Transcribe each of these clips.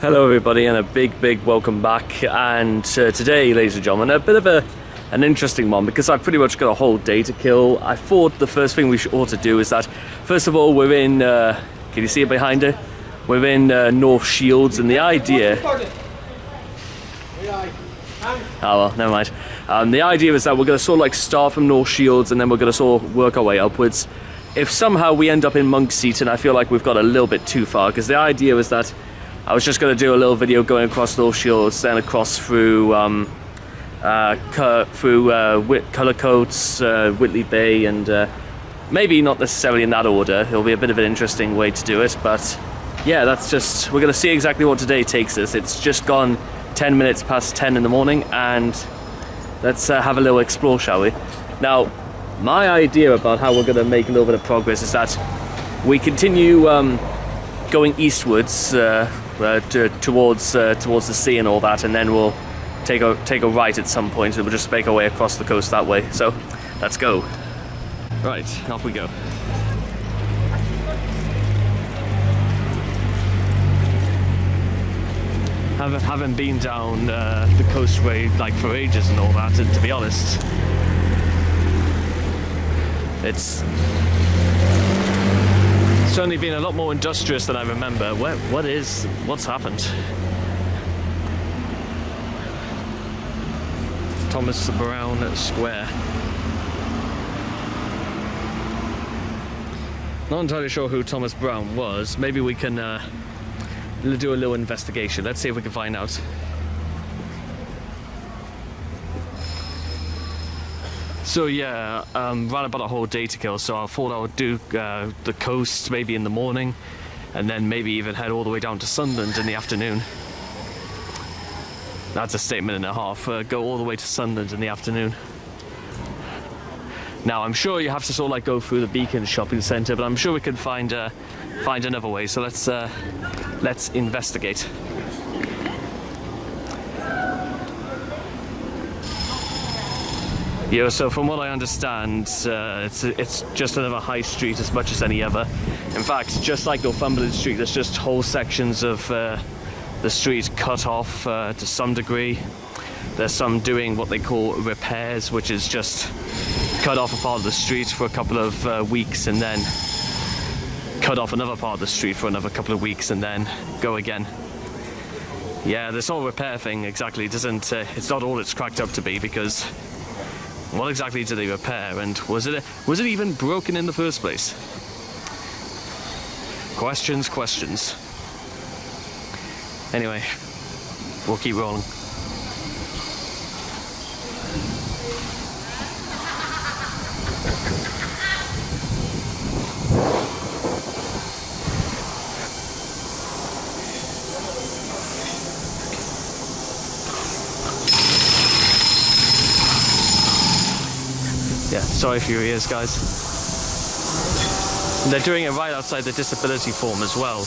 Hello everybody, and a big welcome back. And today, ladies and gentlemen, a bit of an interesting one, because I've pretty much got a whole day to kill. I thought the first thing we ought to do is that, first of all, we're in, can you see it behind it? We're in North Shields, and the idea... Oh well, never mind. The idea is that we're going to sort of like start from North Shields, and then we're going to sort of work our way upwards. If somehow we end up in Monk Seaton, I feel like we've got a little bit too far, because the idea is that I was just going to do a little video going across North Shields, then across through Cullercoats, Whitley Bay, and maybe not necessarily in that order. It'll be a bit of an interesting way to do it, but yeah, that's just, we're going to see exactly what today takes us. It's just gone 10 minutes past 10 in the morning, and let's have a little explore, shall we? Now, my idea about how we're going to make a little bit of progress is that we continue going eastwards towards the sea and all that, and then we'll take a right at some point, and we'll just make our way across the coast that way. So let's go. Right, off we go. Haven't been down the coastway like for ages and all that, and to be honest, it's certainly been a lot more industrious than I remember. What's happened? Thomas Brown Square. Not entirely sure who Thomas Brown was. Maybe we can do a little investigation. Let's see if we can find out. So yeah, ran about a whole day to kill, so I thought I would do the coast maybe in the morning, and then maybe even head all the way down to Sunderland in the afternoon. That's a statement and a half. Go all the way to Sunderland in the afternoon. Now, I'm sure you have to sort of like go through the Beacon shopping centre, but I'm sure we can find another way. So let's investigate. Yeah, so from what I understand, it's just another high street as much as any other. In fact, just like Northumberland Street, there's just whole sections of the street cut off to some degree. There's some doing what they call repairs, which is just cut off a part of the street for a couple of weeks, and then cut off another part of the street for another couple of weeks, and then go again. Yeah, this whole repair thing exactly doesn't, it's not all it's cracked up to be, because what exactly did they repair, and was it even broken in the first place? Questions. Anyway, we'll keep rolling. Yeah, sorry for your ears, guys. And they're doing it right outside the disability form as well.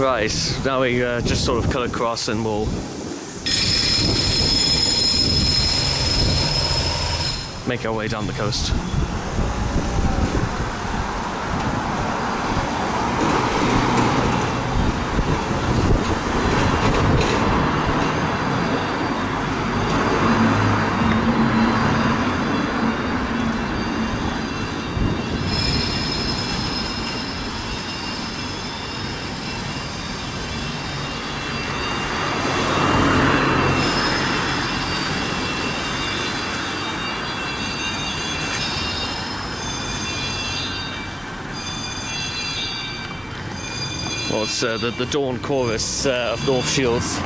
Right, now we just sort of cut across, and we'll make our way down the coast. Well, it's the dawn chorus of North Shields.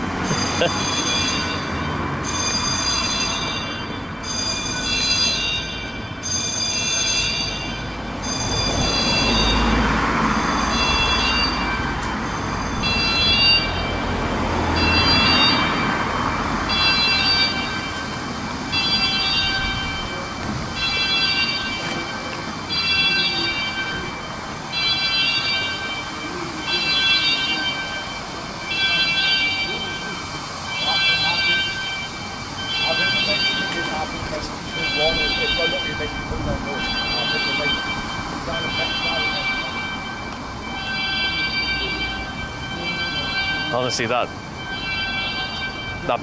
Honestly, that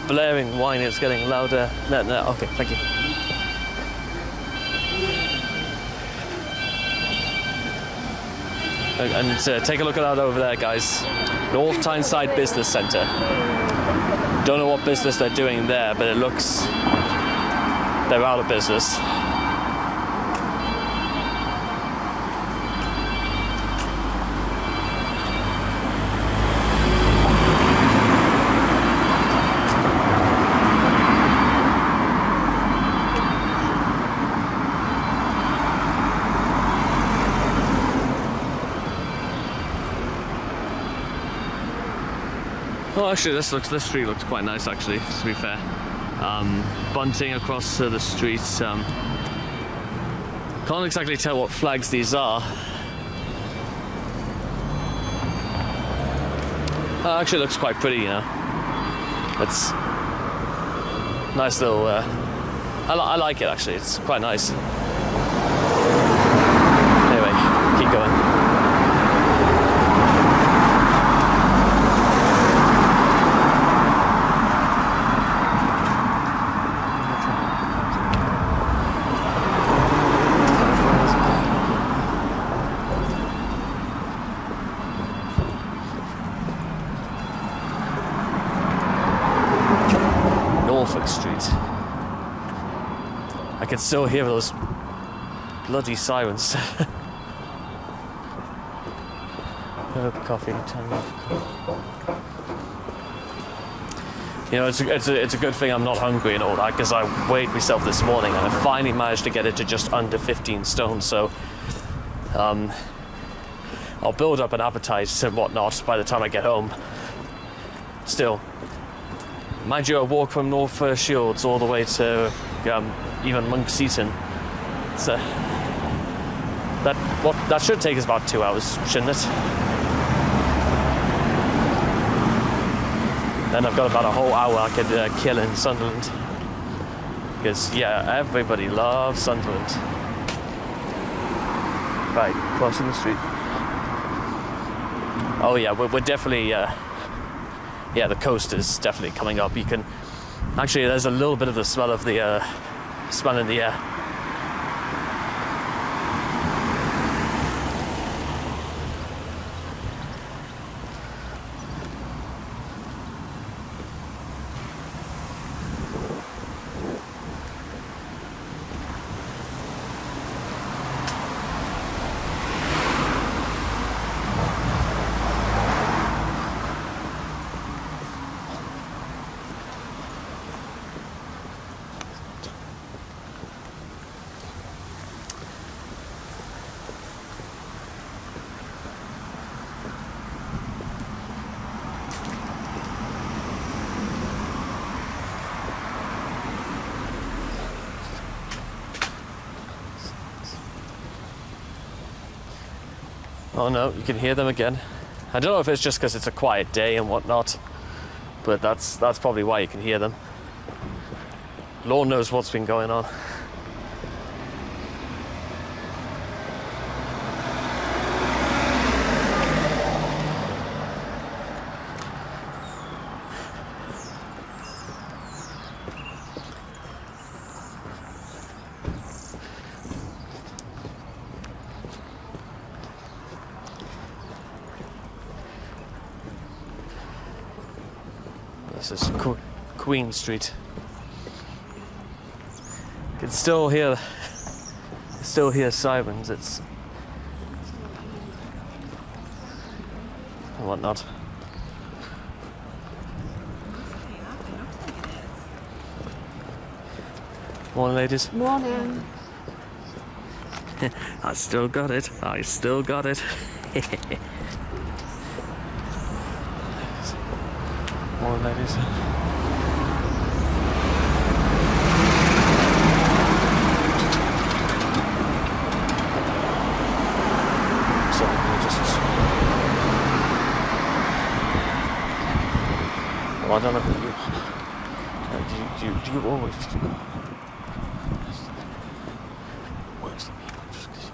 blaring whine is getting louder. No, okay, thank you. And take a look at that over there, guys. North Tyneside Business Centre. Don't know what business they're doing there, but it looks they're out of business. Oh, actually, this street looks quite nice. Actually, to be fair, bunting across the street. Can't exactly tell what flags these are. Actually, it looks quite pretty. You know, it's nice little. I like it actually. It's quite nice. Anyway, keep going. Street. I can still hear those bloody sirens. Coffee, turn off. You know, it's a good thing I'm not hungry and all that, because I weighed myself this morning and I finally managed to get it to just under 15 stone. So I'll build up an appetite and whatnot by the time I get home. Still. Mind you, I walk from North Shields all the way to even Monk Seaton. So that should take us about 2 hours, shouldn't it? Then I've got about a whole hour I could kill in Sunderland. Because yeah, everybody loves Sunderland. Right, crossing the street. Oh yeah, we're definitely. Yeah, the coast is definitely coming up. You can actually, there's a little bit of the smell of the smell in the air. Oh no, you can hear them again. I don't know if it's just because it's a quiet day and whatnot, but that's probably why you can hear them. Lord knows what's been going on. This is Queen Street. You can still hear sirens. It's and whatnot. Morning, ladies. Morning. I still got it. Morning, ladies. Sorry, well, I don't know who you. Do you always do? Where's the people? Just 'cause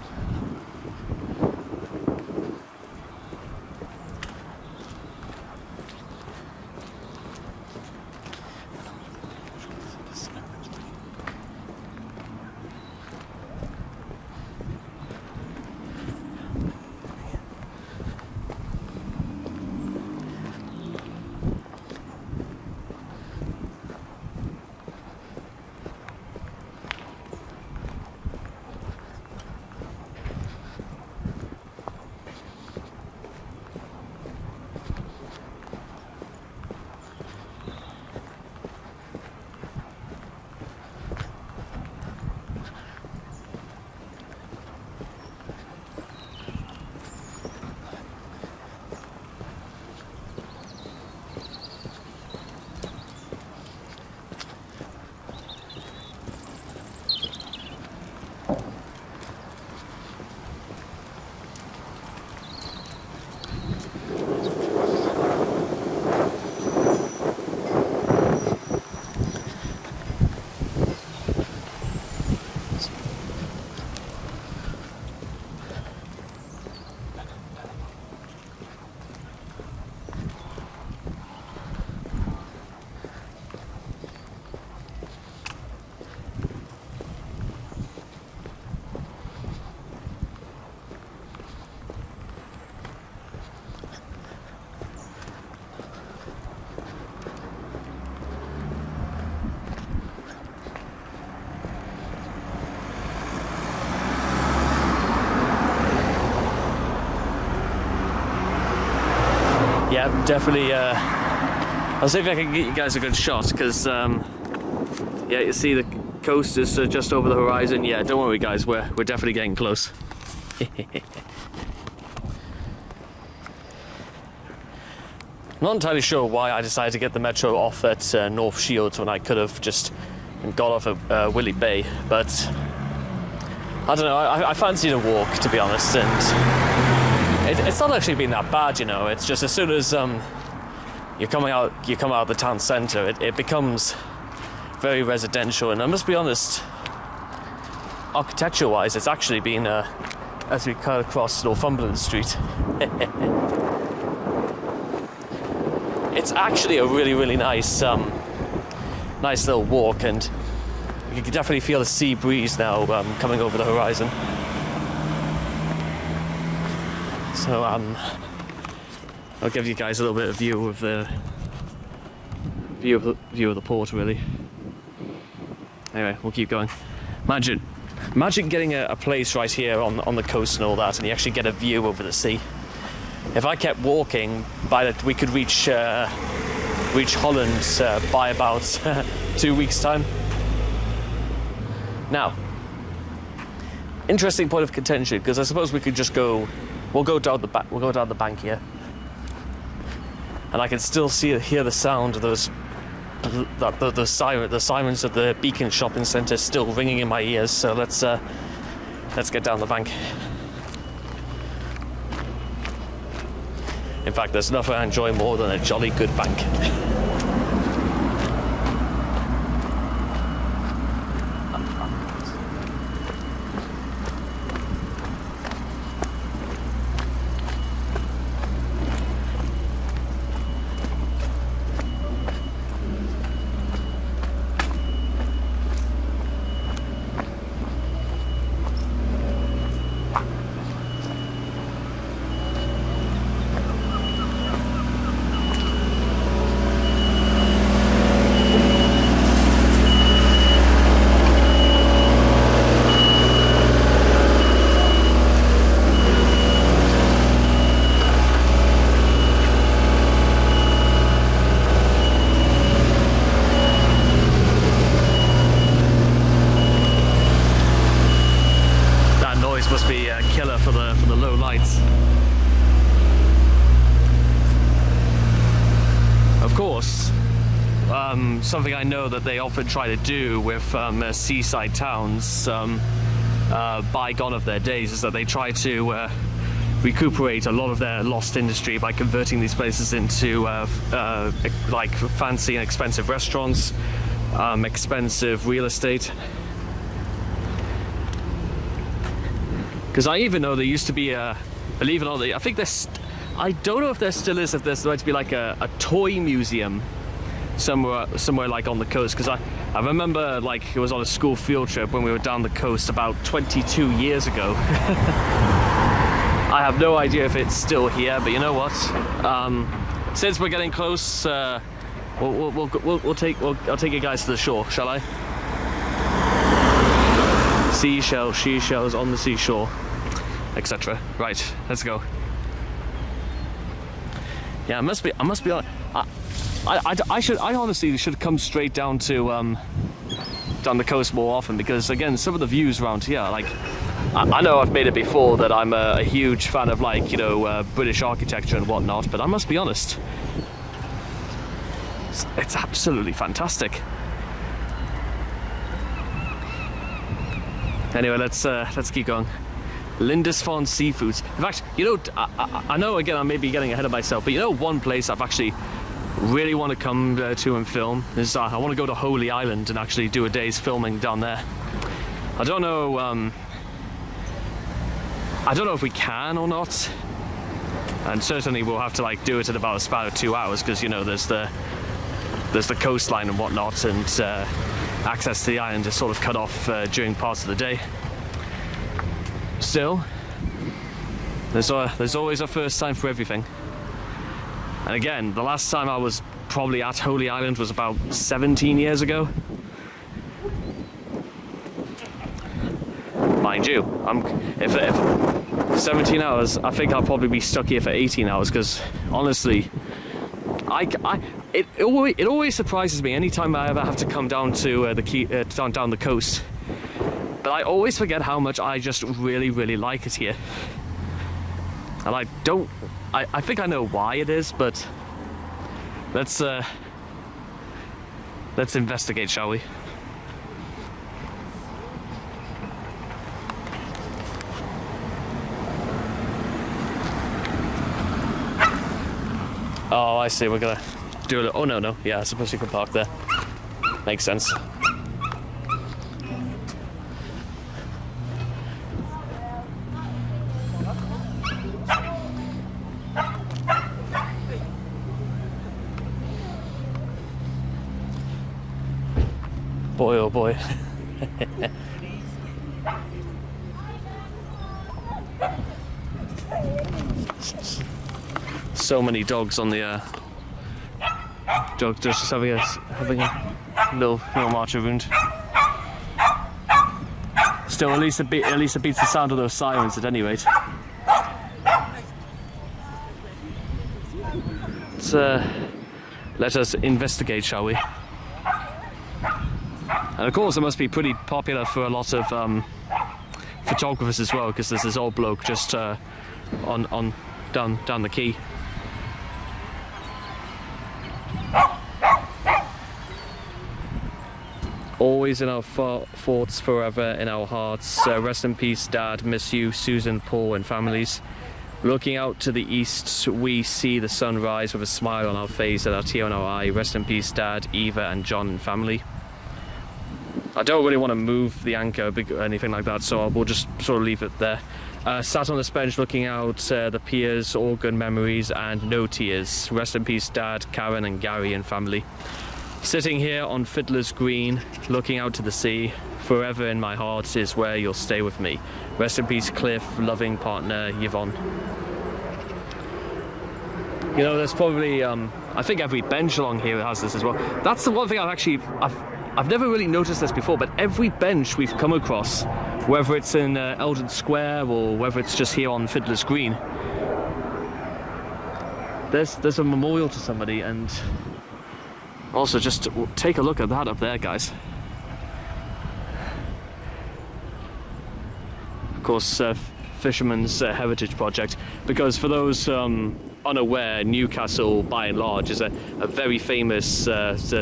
Yeah, definitely. I'll see if I can get you guys a good shot, because yeah, you see the coast is just over the horizon. Yeah, don't worry guys, we're definitely getting close. Not entirely sure why I decided to get the metro off at North Shields when I could have just got off at Whitley Bay, but I don't know, I fancied a walk, to be honest, and it's not actually been that bad, you know. It's just as soon as you come out of the town centre, it becomes very residential, and I must be honest, architecture-wise, it's actually been as we cut across Northumberland Street. It's actually a really nice nice little walk, and you can definitely feel the sea breeze now coming over the horizon. So I'll give you guys a little bit of view of the port, really. Anyway, we'll keep going. Imagine getting a place right here on the coast and all that, and you actually get a view over the sea. If I kept walking, we could reach Holland by about 2 weeks' time. Now, interesting point of contention, because I suppose we could just go. We'll go down the back. We'll go down the bank here, and I can still hear the sound of those. The sirens of the Beacon Shopping Centre still ringing in my ears. So let's get down the bank. In fact, there's nothing I enjoy more than a jolly good bank. Must be a killer for the low lights. Of course, something I know that they often try to do with seaside towns bygone of their days is that they try to recuperate a lot of their lost industry by converting these places into like fancy and expensive restaurants, expensive real estate. Because I even know there used to be believe it or not, I think there's, I don't know if there still is, if there's going to be like a toy museum somewhere like on the coast. Because I remember like it was on a school field trip when we were down the coast about 22 years ago. I have no idea if it's still here, but you know what? Since we're getting close, I'll take you guys to the shore, shall I? Seashells on the seashore, etc. Right, let's go. Yeah, I must be on. I honestly should come straight down to down the coast more often, because again, some of the views around here, like I know I've made it before that I'm a huge fan of, like, you know, British architecture and whatnot, but I must be honest, it's absolutely fantastic. Anyway, let's keep going. Lindisfarne Seafoods. In fact, you know, I know again I may be getting ahead of myself, but you know, one place I've actually really want to come to and film is I want to go to Holy Island and actually do a day's filming down there. I don't know if we can or not, and certainly we'll have to like do it at about a span of 2 hours, because you know there's the coastline and whatnot, and access to the island is sort of cut off during parts of the day. Still, there's always a first time for everything. And again, the last time I was probably at Holy Island was about 17 years ago. Mind you, 17 hours. I think I'll probably be stuck here for 18 hours because honestly, it always surprises me anytime I ever have to come down to down the coast. But I always forget how much I just really like it here. And I think I know why it is, but let's investigate, shall we? Oh, I see. We're gonna do it. Oh no. Yeah, I suppose you can park there. Makes sense. Boy, oh boy. So many dogs on the just having a little march around. Still, at least it beats the sound of those sirens at any rate. Let us investigate, shall we? And of course, it must be pretty popular for a lot of photographers as well, because there's this old bloke just down the quay. Always in our thoughts, forever in our hearts. Rest in peace, Dad. Miss you, Susan, Paul, and families. Looking out to the east, we see the sun rise with a smile on our face and a tear in our eye. Rest in peace, Dad, Eva, and John, and family. I don't really want to move the anchor or anything like that, so we'll just sort of leave it there. Sat on this bench looking out the piers, all good memories and no tears. Rest in peace, Dad, Karen, and Gary, and family. Sitting here on Fiddler's Green, looking out to the sea, forever in my heart is where you'll stay with me. Rest in peace, Cliff, loving partner, Yvonne. You know, there's probably, I think every bench along here has this as well. That's the one thing I've never really noticed this before, but every bench we've come across, whether it's in Eldon Square or whether it's just here on Fiddler's Green, there's a memorial to somebody. And also, just take a look at that up there, guys. Of course, Fisherman's Heritage Project, because for those unaware, Newcastle, by and large, is a very famous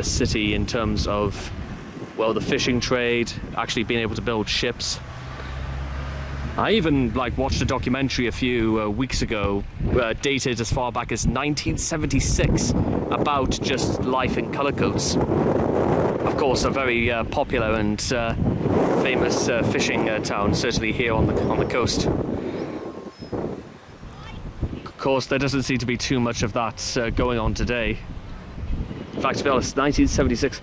city in terms of, well, the fishing trade, actually being able to build ships. I even watched a documentary a few weeks ago, dated as far back as 1976, about just life in Cullercoats. Of course, a very popular and famous fishing town, certainly here on the coast. Of course, there doesn't seem to be too much of that going on today. In fact, to be honest, 1976.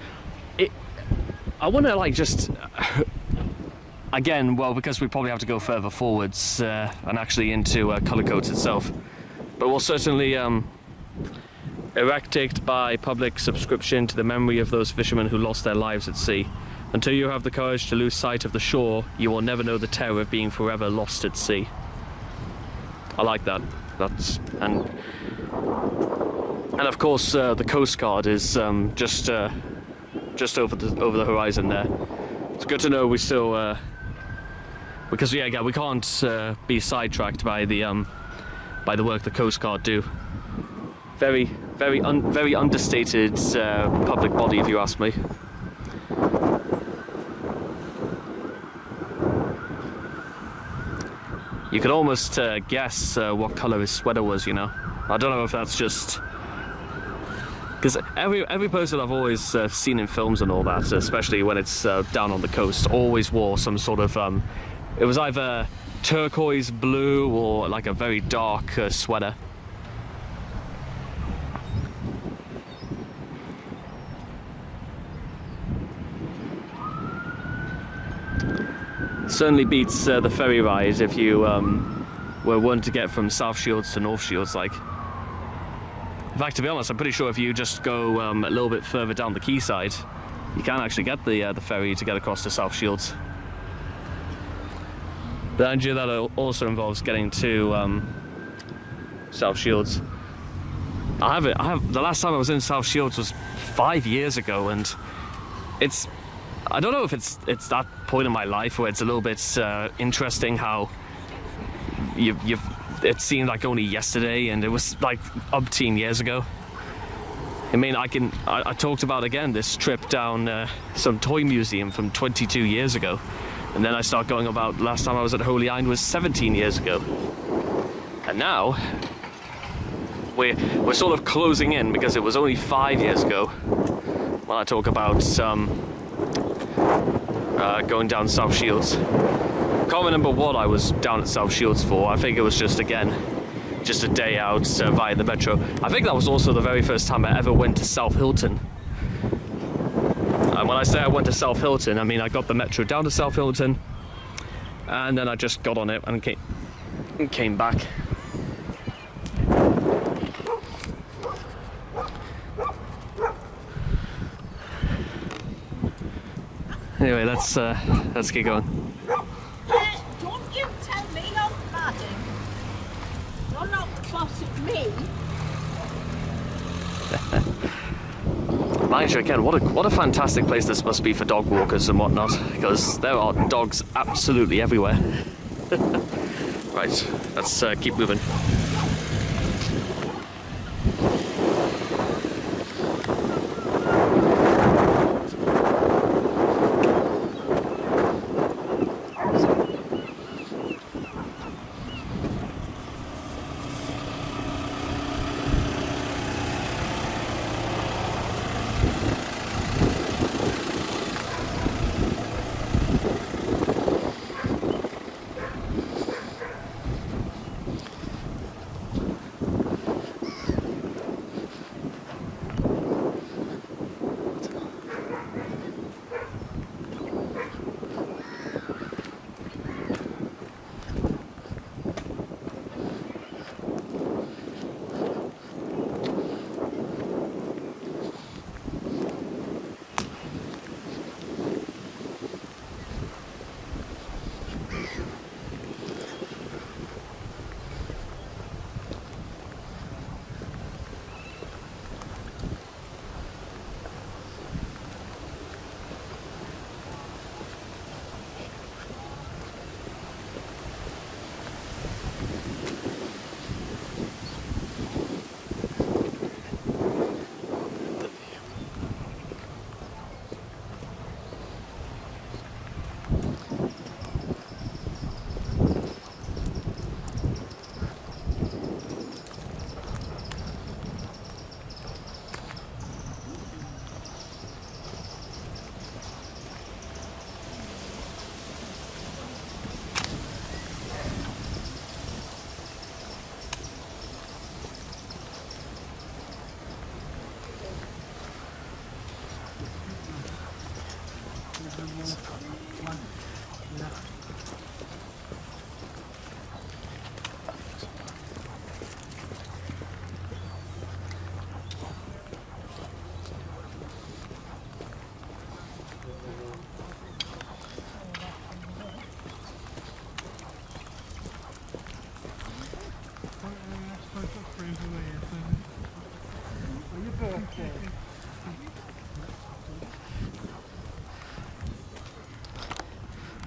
I want to just. Again, well, because we probably have to go further forwards and actually into Cullercoats itself. But we'll certainly erect it by public subscription to the memory of those fishermen who lost their lives at sea. Until you have the courage to lose sight of the shore, you will never know the terror of being forever lost at sea. I like that. And of course, the Coast Guard is just over the horizon there. It's good to know we still. Because yeah, we can't be sidetracked by the work the Coast Guard do. Very understated public body, if you ask me. You could almost guess what colour his sweater was. You know, I don't know if that's just because every person I've always seen in films and all that, especially when it's down on the coast, always wore some sort of. It was either turquoise blue or like a very dark sweater. Certainly beats the ferry ride if you were one to get from South Shields to North Shields. In fact, to be honest, I'm pretty sure if you just go a little bit further down the quayside, you can actually get the ferry to get across to South Shields. the idea that it also involves getting to South Shields. I have. The last time I was in South Shields was 5 years ago, and I don't know if it's that point in my life where it's a little bit interesting how it seemed like only yesterday, and it was like umpteen years ago. I mean, I talked about again this trip down some toy museum from 22 years ago, and then I start going about last time I was at Holy Island was 17 years ago, and now we're sort of closing in because it was only 5 years ago when I talk about going down South Shields. Can't remember what I was down at South Shields for. I think it was just a day out via the metro. I think that was also the very first time I ever went to South Hilton. And when I say I went to South Hilton, I mean I got the metro down to South Hilton, and then I just got on it and came back. Anyway, let's get going. Don't you tell me I'm batting. You're not the boss of me. Mind you, again, what a fantastic place this must be for dog walkers and whatnot, because there are dogs absolutely everywhere. Right, let's keep moving.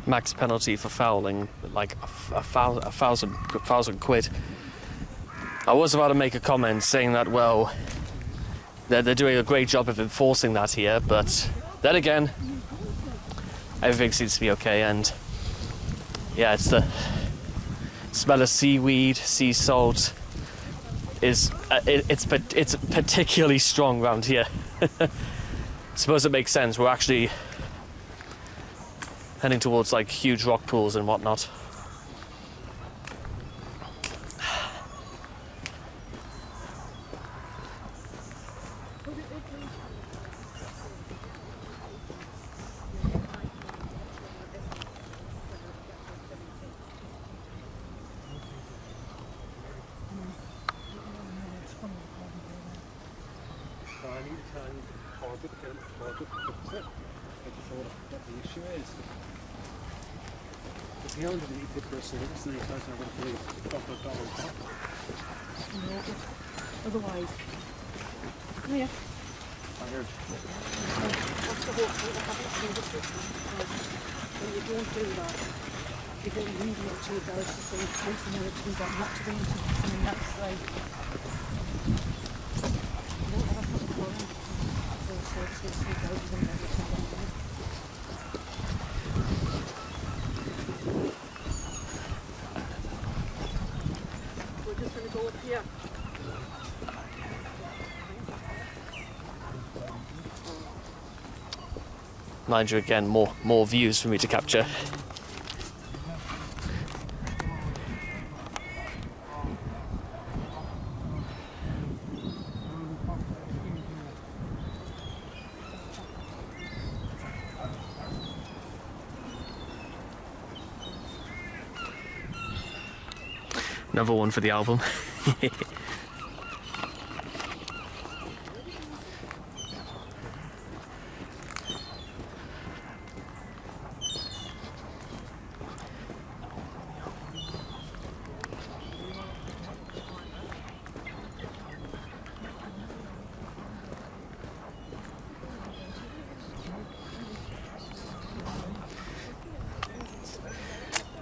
Max penalty for fouling, like a thousand quid. I was about to make a comment saying that, well, they're doing a great job of enforcing that here, but then again, everything seems to be okay, and yeah, it's the smell of seaweed, sea salt is it's particularly strong around here. Suppose it makes sense. We're actually heading towards like huge rock pools and whatnot. The underneath it was this is the place I'm going to believe a couple of dollars back. No, otherwise. Oh yeah. I heard. That's the whole thing. I haven't seen this before. When you don't do that, you don't really want to go to see place and then it turns out not to be into something that's like. No, that's not the point. So it's going to go to them and everything. We're just going to go up here. Mind you, again, more views for me to capture. Another one for the album.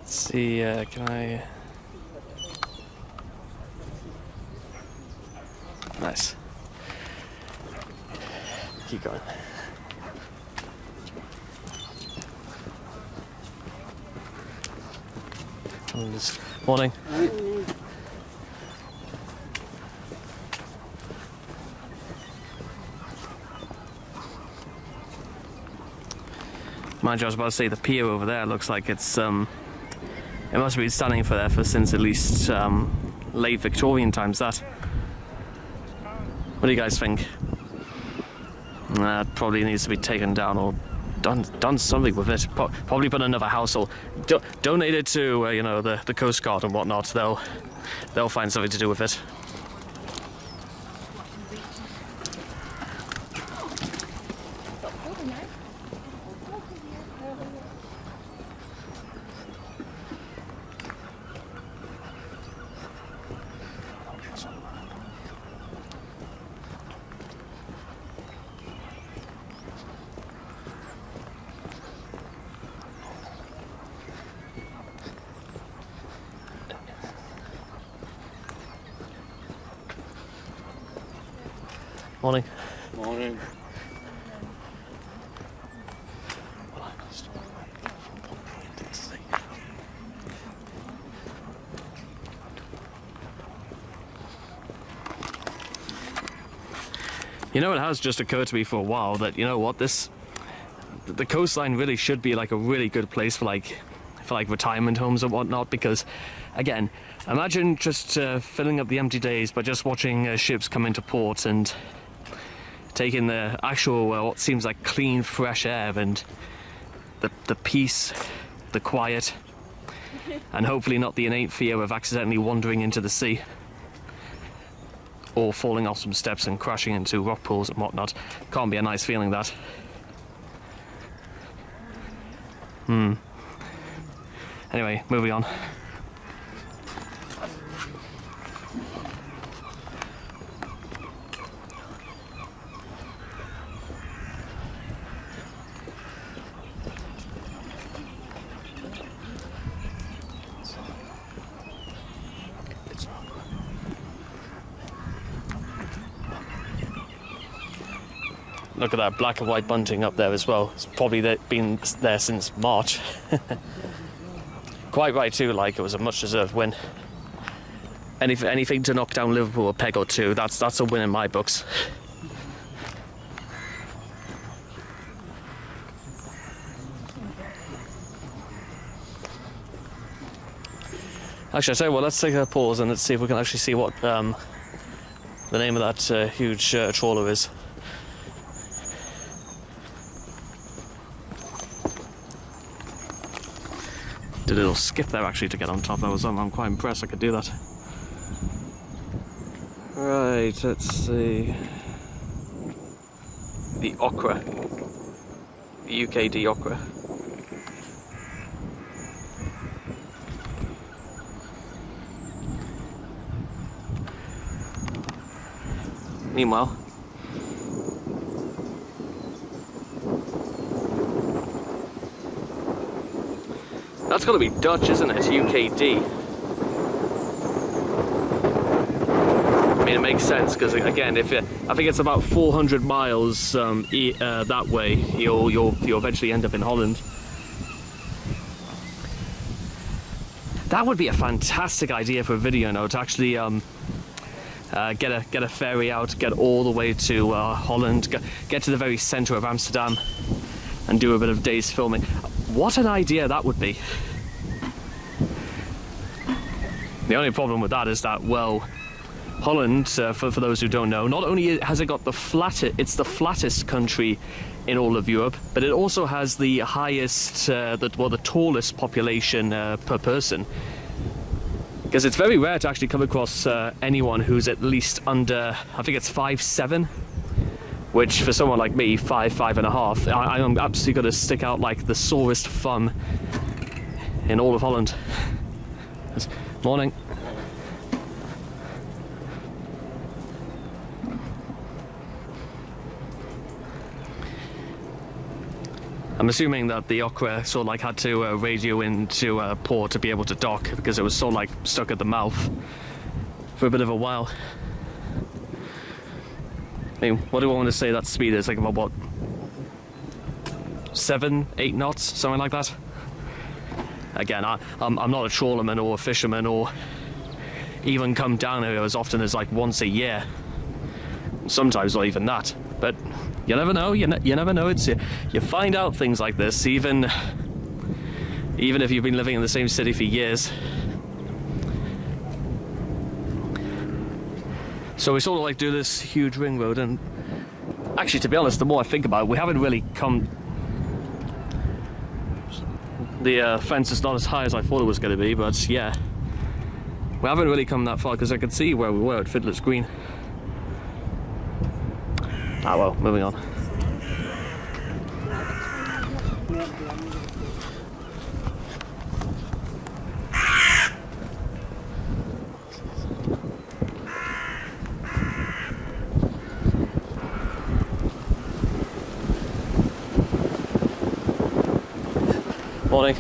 Let's see, can I... Nice. Keep going. Morning. Mind you, I was about to say the pier over there looks like it's it must have been standing for there for since at least late Victorian times. That. What do you guys think? Probably needs to be taken down or done something with it. Probably put another house or donate it to you know, the Coast Guard and whatnot. They'll find something to do with it. Morning. Morning. You know, it has just occurred to me for a while that, you know what, the coastline really should be like a really good place for like retirement homes and whatnot, because again, imagine just filling up the empty days by just watching ships come into port and taking the actual what seems like clean fresh air and the peace, the quiet, and hopefully not the innate fear of accidentally wandering into the sea or falling off some steps and crashing into rock pools and whatnot. Can't be a nice feeling, that. Anyway, moving on. Look at that black and white bunting up there as well. It's probably been there since March. Quite right too, like it was a much deserved win. Anything to knock down Liverpool a peg or two, that's a win in my books. Actually, I tell you what, let's take a pause and let's see if we can actually see what the name of that huge trawler is. Did a little skip there actually to get on top. I'm quite impressed I could do that. Right, let's see. The Ochra. The UKD Ochra. Meanwhile, that's got to be Dutch, isn't it? UKD. I mean, it makes sense because again, I think it's about 400 miles that way, you'll eventually end up in Holland. That would be a fantastic idea for a video note, to actually get a ferry out, get all the way to Holland, get to the very center of Amsterdam, and do a bit of days filming. What an idea that would be. The only problem with that is that, well, Holland, for those who don't know, not only has it got it's the flattest country in all of Europe, but it also has the highest, the tallest population per person. Because it's very rare to actually come across anyone who's at least under, I think it's 5'7", which for someone like me, 5'5.5", I'm absolutely going to stick out like the sorest thumb in all of Holland. Morning. I'm assuming that the Okra sort of like had to radio into port to be able to dock, because it was sort of like stuck at the mouth for a bit of a while. I mean, what do I want to say that speed is? Like about what? 7, 8 knots, something like that. Again, I'm not a trawlerman or a fisherman, or even come down here as often as like once a year. Sometimes not even that, but you never know. You never know. You find out things like this, even if you've been living in the same city for years. So we sort of like do this huge ring road, and actually, to be honest, the more I think about it, we haven't really come. The fence is not as high as I thought it was going to be, but yeah, we haven't really come that far, because I could see where we were at Fiddler's Green. Ah well, moving on. Morning.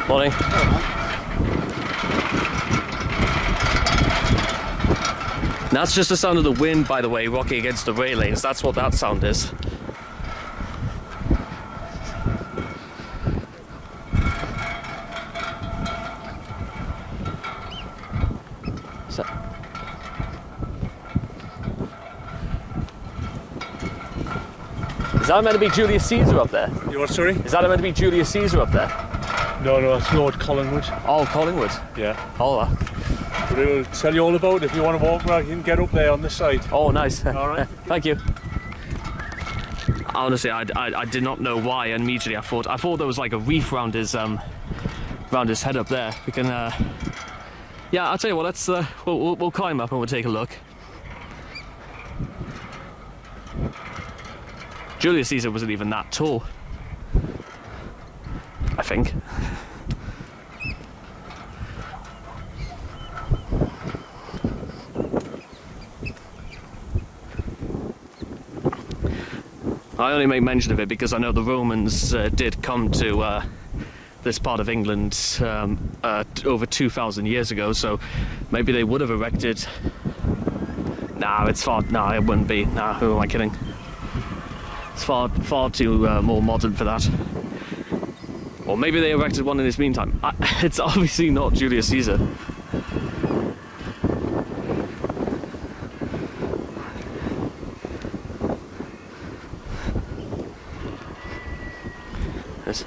Morning. That's just the sound of the wind, by the way, rocking against the railings. That's what that sound is. Is that meant to be Julius Caesar up there? You what, sorry? Is that meant to be Julius Caesar up there? No, it's Lord Collingwood. Oh, Collingwood. Yeah. Oh, But it'll tell you all about it. If you want to walk around, you can get up there on this side. oh, nice. All right. Thank you. Honestly, I did not know why. And immediately I thought there was like a reef round his head up there. We can, yeah, I'll tell you what. Let's we'll climb up and we'll take a look. Julius Caesar wasn't even that tall, I think. I only make mention of it because I know the Romans did come to this part of England over 2,000 years ago, so maybe they would have erected... Nah, it's far... Nah, it wouldn't be. Nah, who am I kidding? It's far too more modern for that. Or maybe they erected one in this meantime. It's obviously not Julius Caesar. Yes.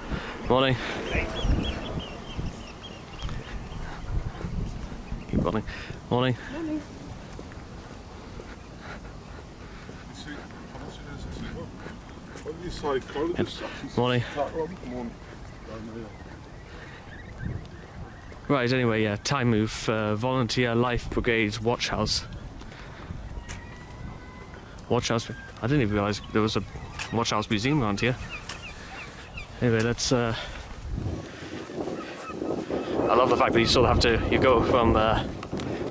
Morning. Keep running. Morning. Morning. Morning. Right, anyway, yeah, time move, Volunteer Life Brigade Watch House. Watch House, I didn't even realise there was a Watch House museum around here. Anyway, let's, I love the fact that you sort of have to, you go from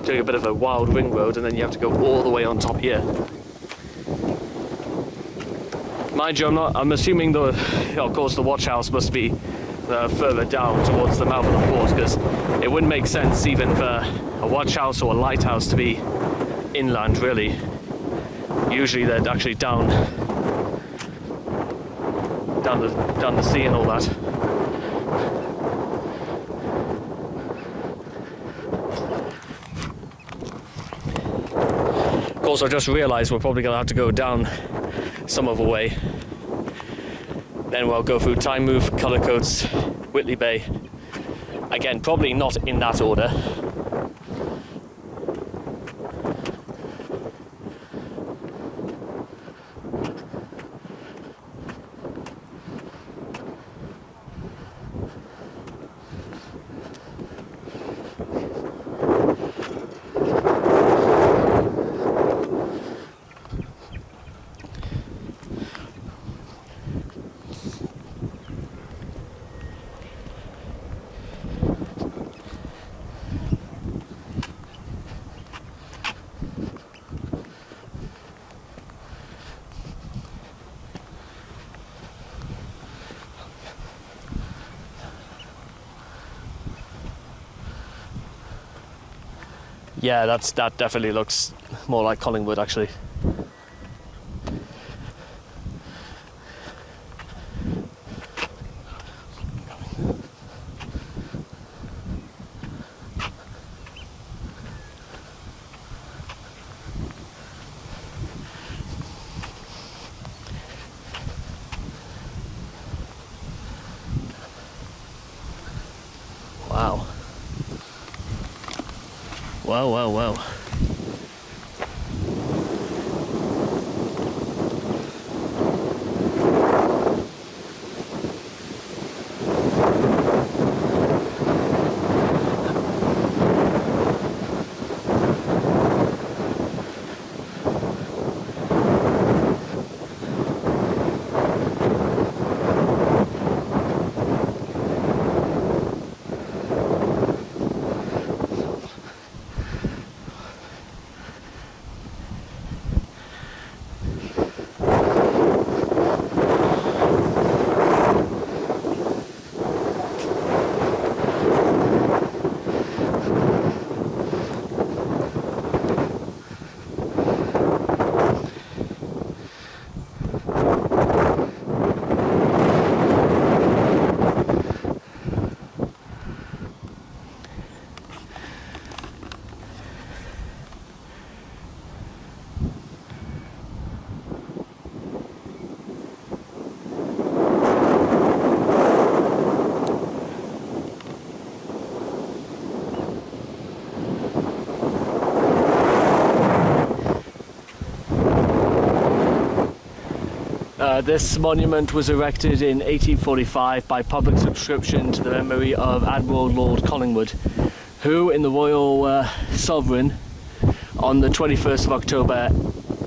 doing a bit of a wild ring road and then you have to go all the way on top here. Mind you, I'm assuming though, of course the watch house must be further down towards the mouth of the port, because it wouldn't make sense even for a watch house or a lighthouse to be inland really. Usually they're actually down the sea and all that. Of course, I just realised we're probably going to have to go down some other way. Then we'll go through Time Move, Cullercoats, Whitley Bay. Again, probably not in that order. Yeah, that definitely looks more like Collingwood actually. Wow. Wow, wow, wow. This monument was erected in 1845 by public subscription to the memory of Admiral Lord Collingwood, who in the Royal Sovereign on the 21st of October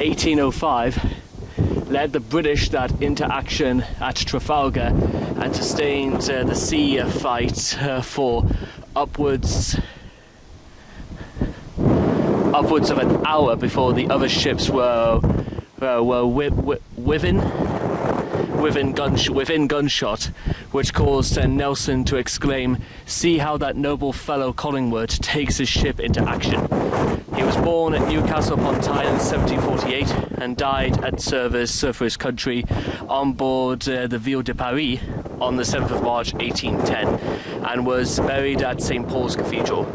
1805 led the British that into action at Trafalgar and sustained the sea fight for upwards of an hour before the other ships were within gunshot, which caused Nelson to exclaim, "See how that noble fellow Collingwood takes his ship into action." He was born at Newcastle upon Tyne in 1748 and died at service for his country on board the Ville de Paris on the 7th of March 1810 and was buried at St Paul's Cathedral.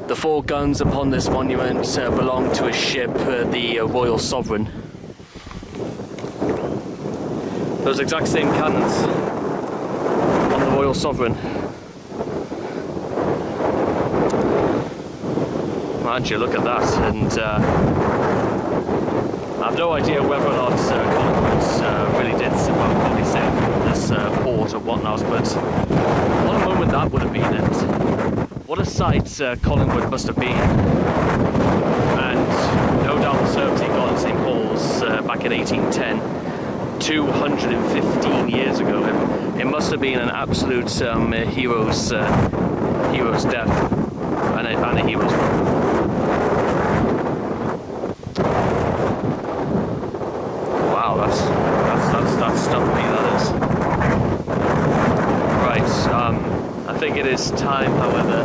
The 4 guns upon this monument belong to his ship, the Royal Sovereign. Those exact same cannons on the Royal Sovereign. Mind you, look at that, and I have no idea whether or not Collingwood really did probably save this port or whatnot, but what a moment that would have been, and what a sight Collingwood must have been. And no doubt the service he got at St Paul's back in 1810, 215 years ago. It must have been an absolute hero's death and a hero's run. Wow, that's stumped me, that is. Right, I think it is time, however,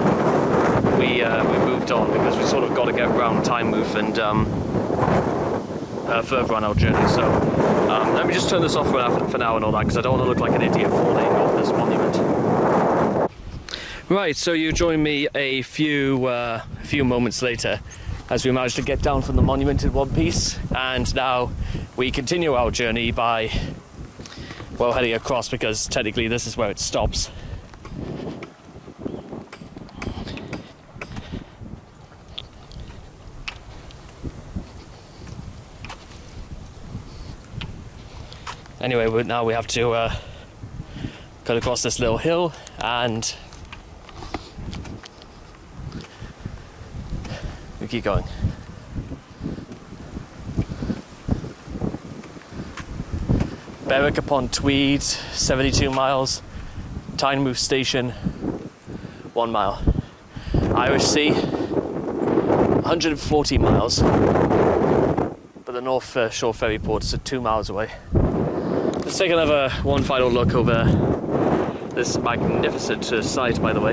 we moved on, because we sort of got to get around time move and further on our journey. So let me just turn this off for now and all that, because I don't want to look like an idiot falling off this monument. Right, so you join me a few moments later as we managed to get down from the monument in one piece, and now we continue our journey by, well, heading across, because technically this is where it stops. Anyway, now we have to cut across this little hill and we keep going. Berwick upon Tweed, 72 miles. Tynemouth Station, 1 mile. Irish Sea, 140 miles. But the North Shore Ferry Port is 2 miles away. Let's take one final look over this magnificent site, by the way.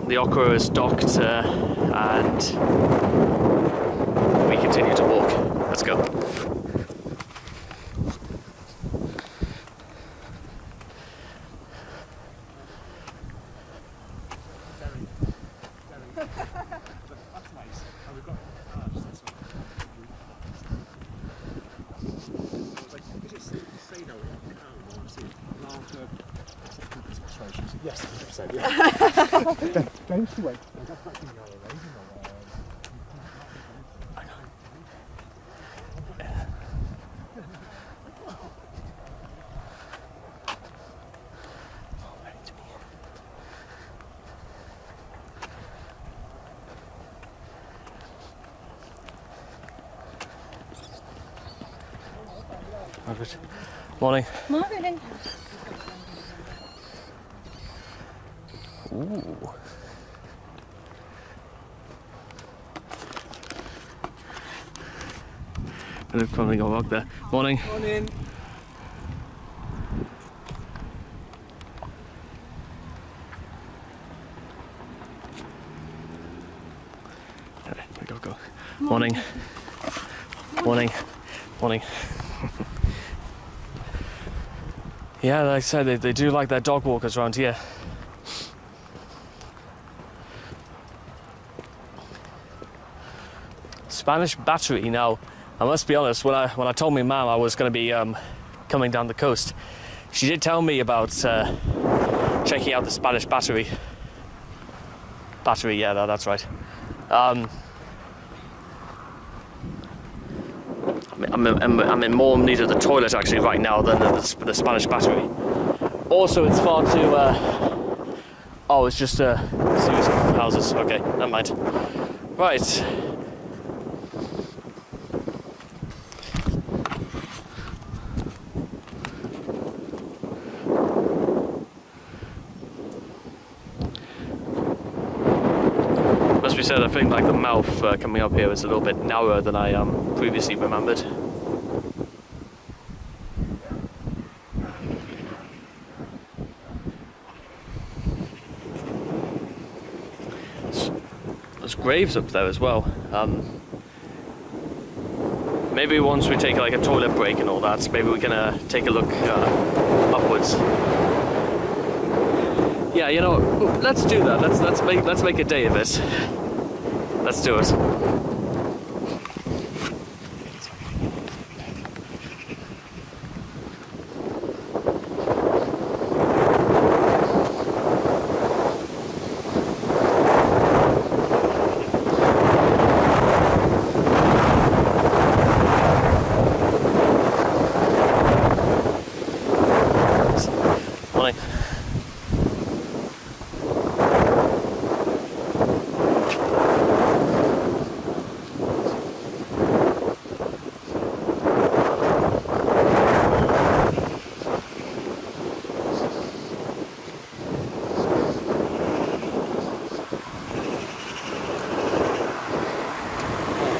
The Ochra is docked and we continue to walk. Let's go. Yes, 100%, yeah. Don't you wait. Margaret. Morning. Morning. Ooh. I'll probably go walk there. Morning. Morning. Right, go. Morning. Morning. Morning. Yeah, like I said, they do like their dog walkers around here. Spanish Battery. Now, I must be honest, when I told my mum I was going to be coming down the coast, she did tell me about checking out the Spanish Battery. Battery, yeah, that's right. I'm in more need of the toilet actually right now than the Spanish Battery. Also, it's far too. Oh, it's just a series of houses. Okay, never mind. Right. Must be said, I think like the mouth coming up here is a little bit narrower than I previously remembered. graves up there as well. Maybe once we take like a toilet break and all that, maybe we can take a look upwards. Yeah, you know, let's do that. Let's make a day of it. Let's do it. Morning.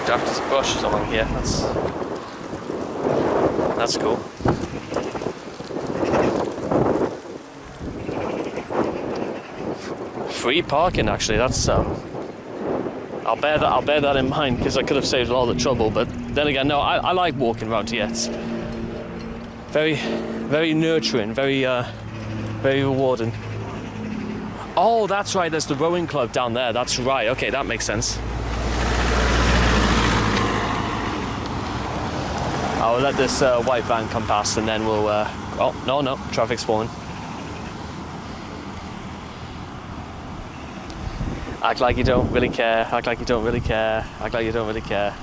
Daft bushes along here. That's cool. Free parking, actually. That's I'll bear that in mind, because I could have saved all the trouble. But then again, no, I like walking around here. It's very, very nurturing, very rewarding. Oh, that's right. There's the rowing club down there. That's right. Okay, that makes sense. I'll let this white van come past, and then we'll... oh, no, traffic's falling. Act like you don't really care, act like you don't really care, act like you don't really care.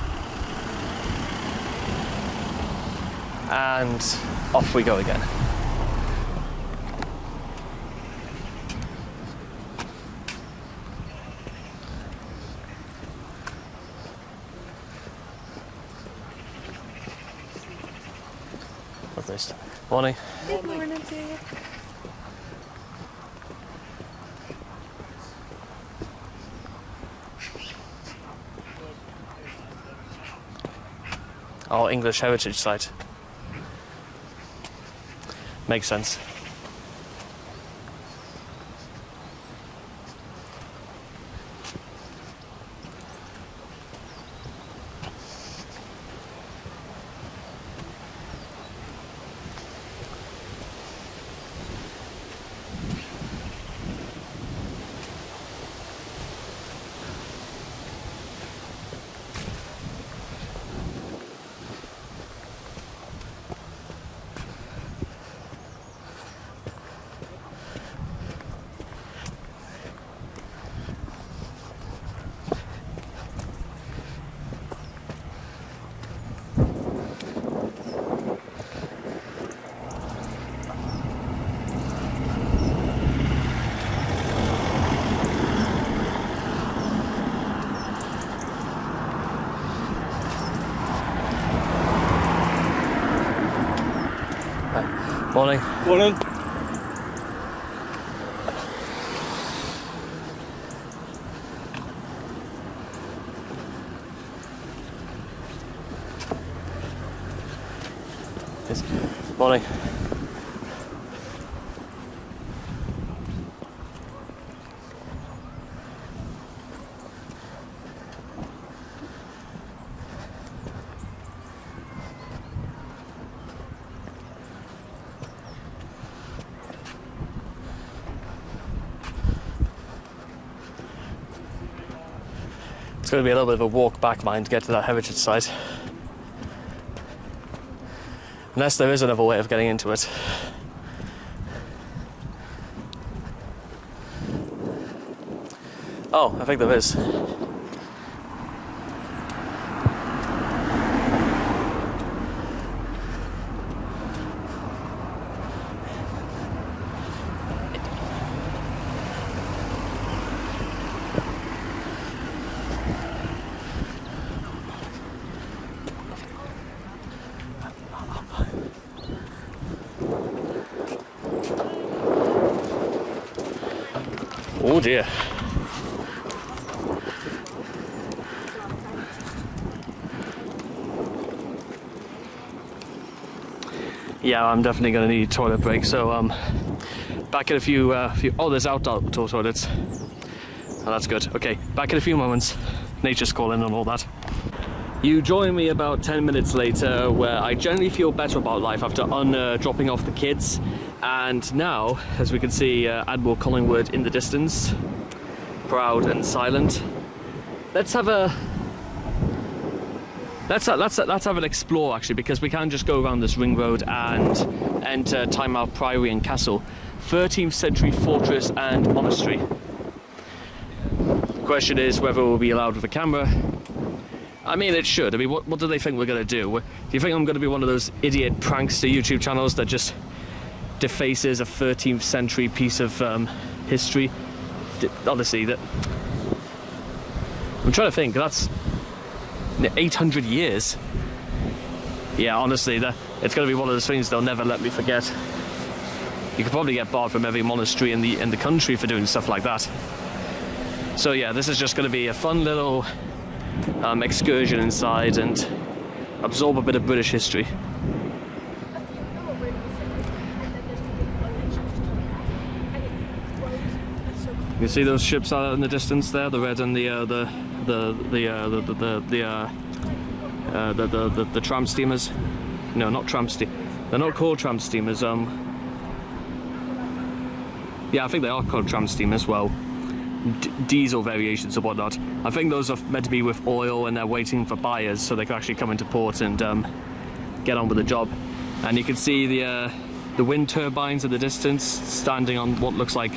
And off we go again. What's this? Morning. Good morning to you. Oh, English Heritage Site. Makes sense. Morning. Morning. Yes. Morning. It's going to be a little bit of a walk back, mind, to get to that heritage site. Unless there is another way of getting into it. Oh, I think there is. Oh dear. Yeah, I'm definitely going to need a toilet break, so back at a few oh, there's outdoor toilets. Oh, that's good. Okay, back in a few moments. Nature's calling and all that. You join me about 10 minutes later, where I generally feel better about life after dropping off the kids. And now, as we can see, Admiral Collingwood in the distance, proud and silent. Let's have an explore, actually, because we can just go around this ring road and enter Tynemouth Priory and Castle, 13th century fortress and monastery. The question is whether we'll be allowed with a camera. I mean, it should. I mean, what do they think we're going to do? Do you think I'm going to be one of those idiot prankster YouTube channels that just defaces a 13th century piece of history? Honestly, that I'm trying to think. That's 800 years. Yeah, honestly, it's going to be one of those things they'll never let me forget. You could probably get barred from every monastery in the country for doing stuff like that. So yeah, this is just going to be a fun little excursion inside and absorb a bit of British history. You see those ships out in the distance there, the red and the tramp steamers? No, not tramp steamers. They're not called tramp steamers. Yeah, I think they are called tramp steamers. Well, diesel variations or whatnot. I think those are meant to be with oil, and they're waiting for buyers so they can actually come into port and get on with the job. And you can see the wind turbines in the distance, standing on what looks like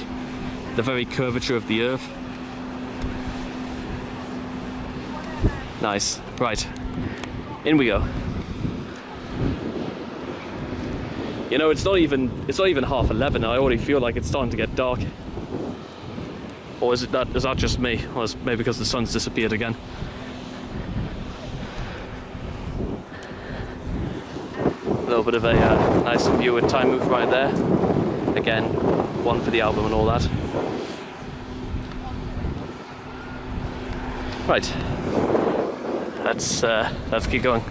the very curvature of the earth. Nice. Right, in we go. You know, it's not even 11:30. I already feel like it's starting to get dark. Or is that just me? Or is it maybe because the sun's disappeared again? A little bit of a nice view of Tynemouth right there. Again, one for the album and all that. Right, let's keep going.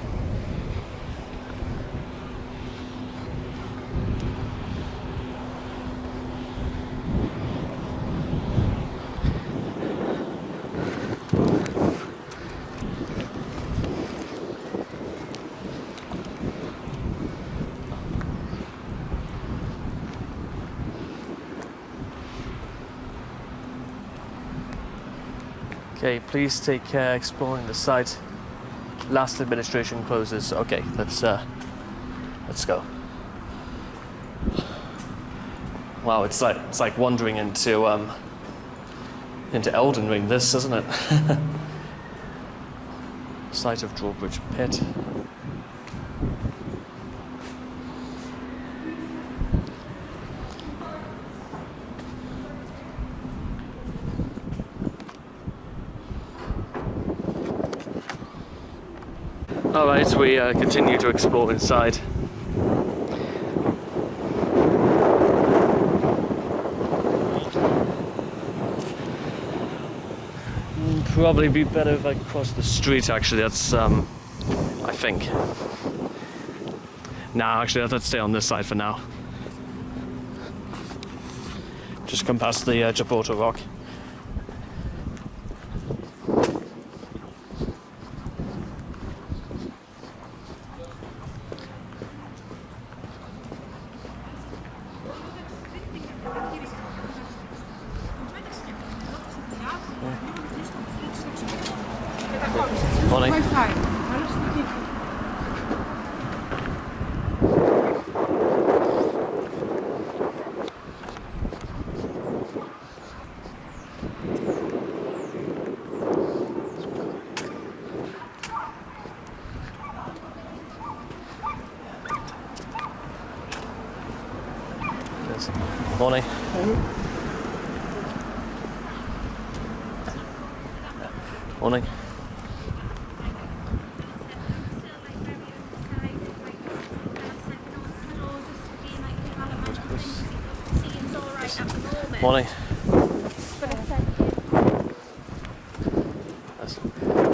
Okay, please take care exploring the site. Last administration closes. Okay, let's go. Wow, it's like wandering into Elden Ring, this, isn't it? Site of Drawbridge Pit. Alright, we continue to explore inside. Probably be better if I cross the street, actually. That's, I think. Nah, actually, let's stay on this side for now. Just come past the Gibraltar Rock. Morning. Morning. Morning. Morning.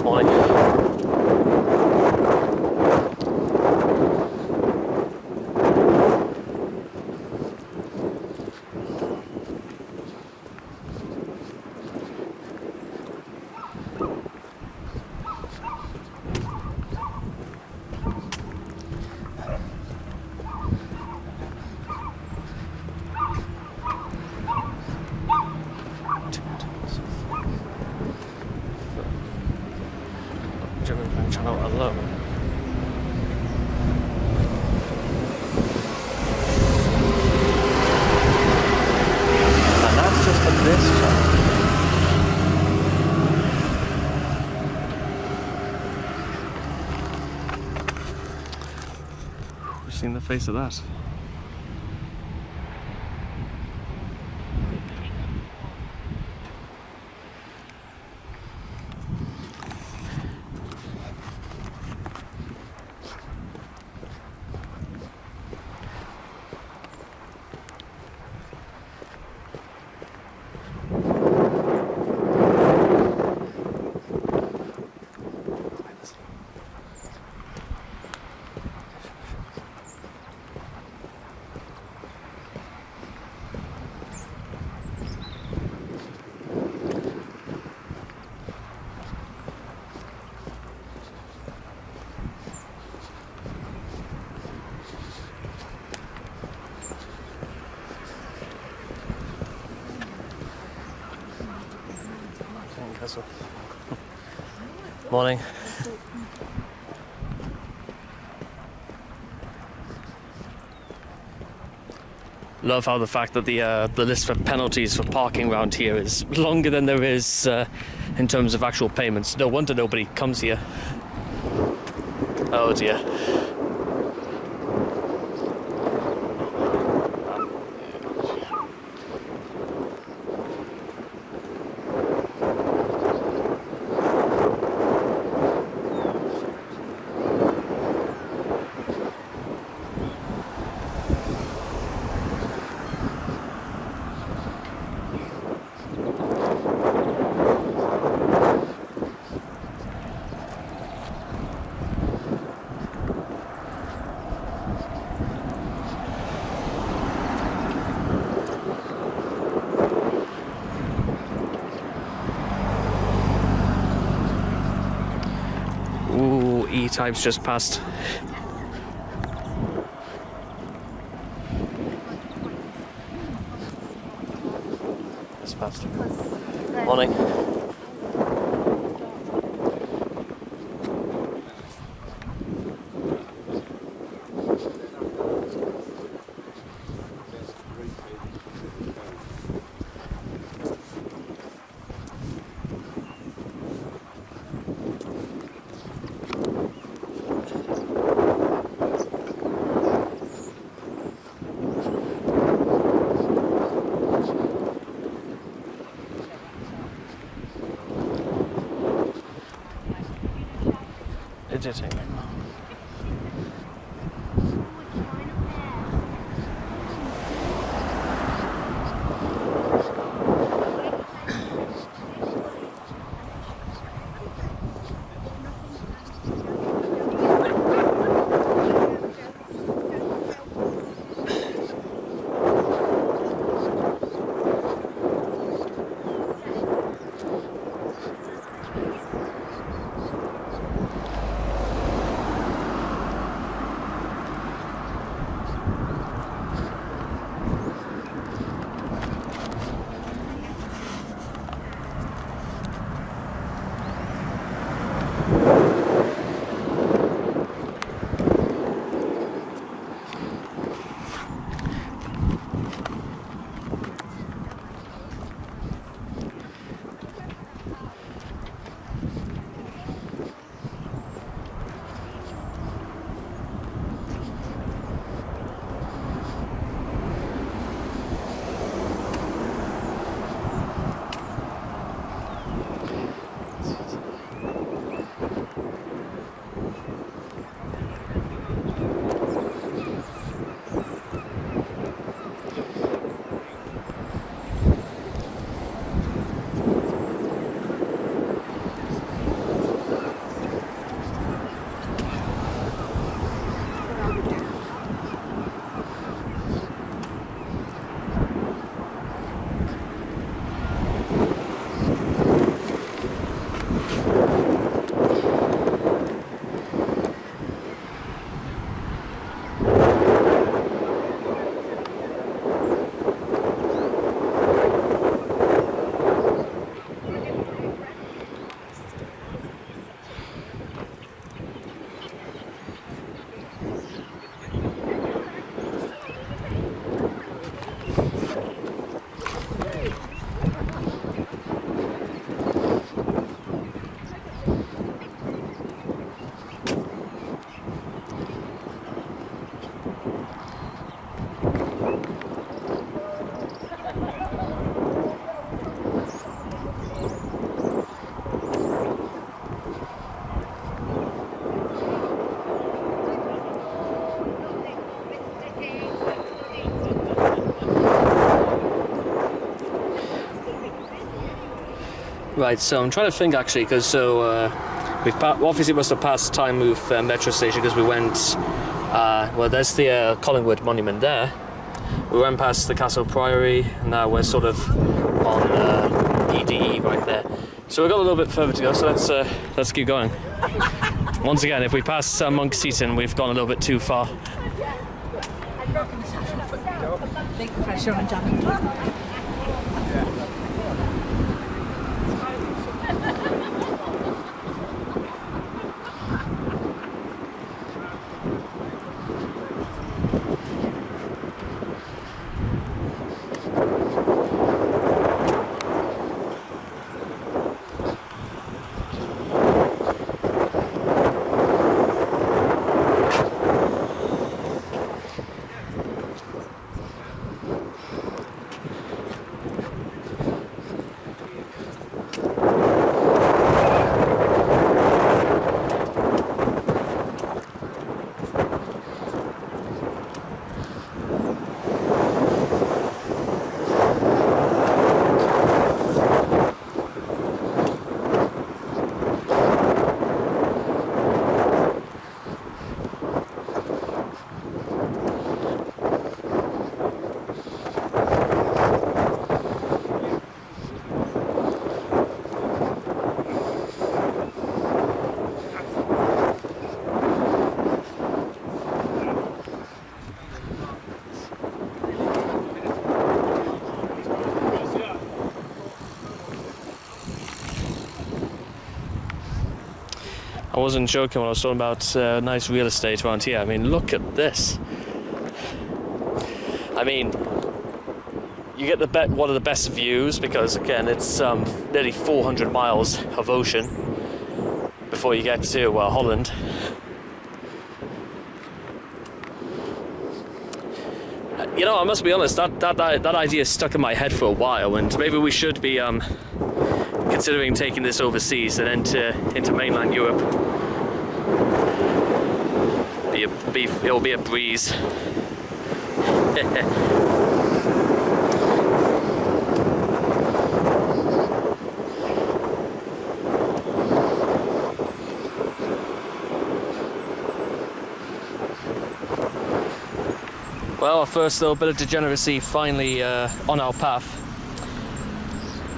Morning. seen the face of that. Morning. Love how the fact that the list for penalties for parking around here is longer than there is in terms of actual payments. No wonder nobody comes here. Oh dear. Ooh, E-Type's just passed. Just passed. Morning. Editing. Right, so I'm trying to think actually, because we've obviously must have passed Tynemouth metro station because we went. Well, there's the Collingwood monument there. We went past the Castle Priory, and now we're sort of on EDE right there. So we've got a little bit further to go. So let's keep going. Once again, if we pass Monk Seaton, we've gone a little bit too far. Big pressure on Johnny. I wasn't joking when I was talking about nice real estate around here. I mean, look at this. I mean, you get one of the best views because, again, it's nearly 400 miles of ocean before you get to Holland. You know, I must be honest, that idea stuck in my head for a while, and maybe we should be considering taking this overseas and into mainland Europe. It'll be a breeze. Well, our first little bit of degeneracy finally on our path.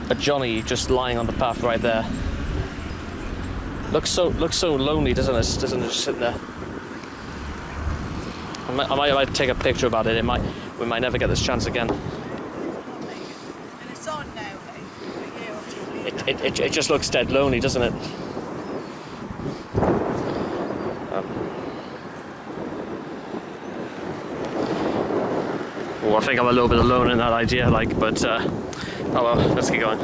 A Johnny just lying on the path right there. Looks so lonely, doesn't it? Doesn't it, just sitting there? I might take a picture about it. We might never get this chance again. And it's on now, It just looks dead lonely, doesn't it? Well, I think I'm a little bit alone in that idea, but oh well, let's keep going.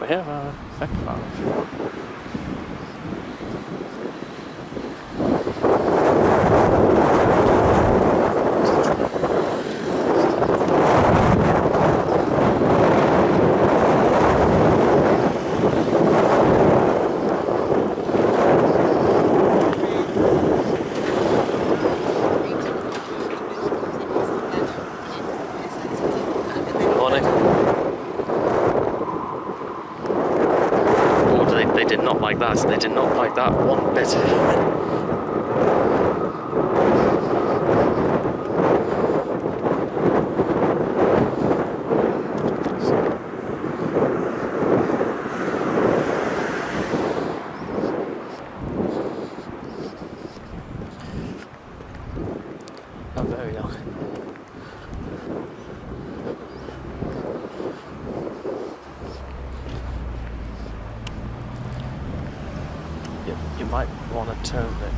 We have a effect valve. They did not like that. They did not like that one bit. Oh, there we go. Yep. you might want to turn it.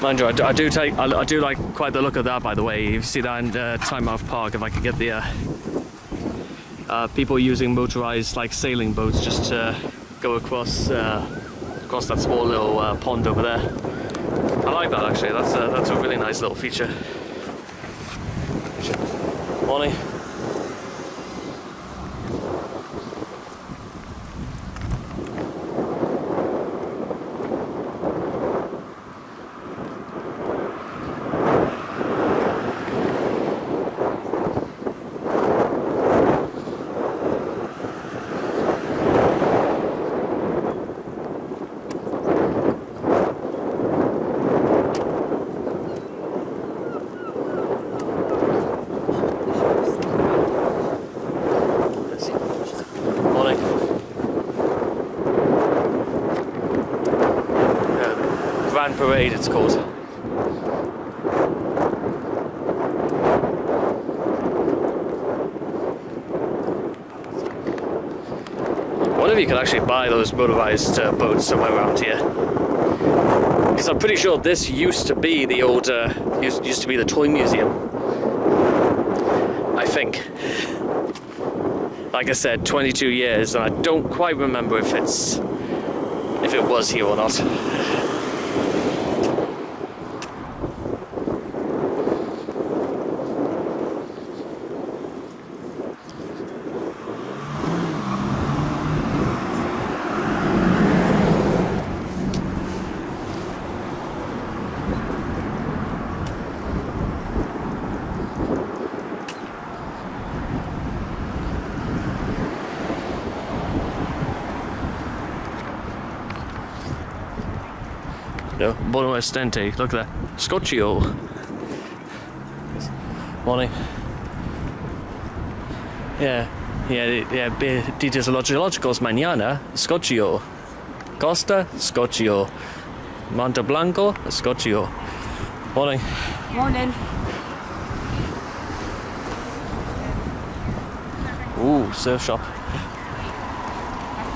Mind you, I do like quite the look of that, by the way. If you see that in Tynemouth Park, if I could get the people using motorized like sailing boats just to go across that small little pond over there. I like that actually. That's a really nice little feature. Morning. Parade, it's called. I wonder if you could actually buy those motorized boats somewhere around here. Because I'm pretty sure this used to be the old, used to be the toy museum. I think. Like I said, 22 years, and I don't quite remember if it was here or not. No, Buono Estente, look at that. Scotchio. Morning. Yeah, dites lógicos mañana, Scotchio. Costa, Scotchio. Monte Blanco, Scotchio. Morning. Morning. Ooh, surf shop.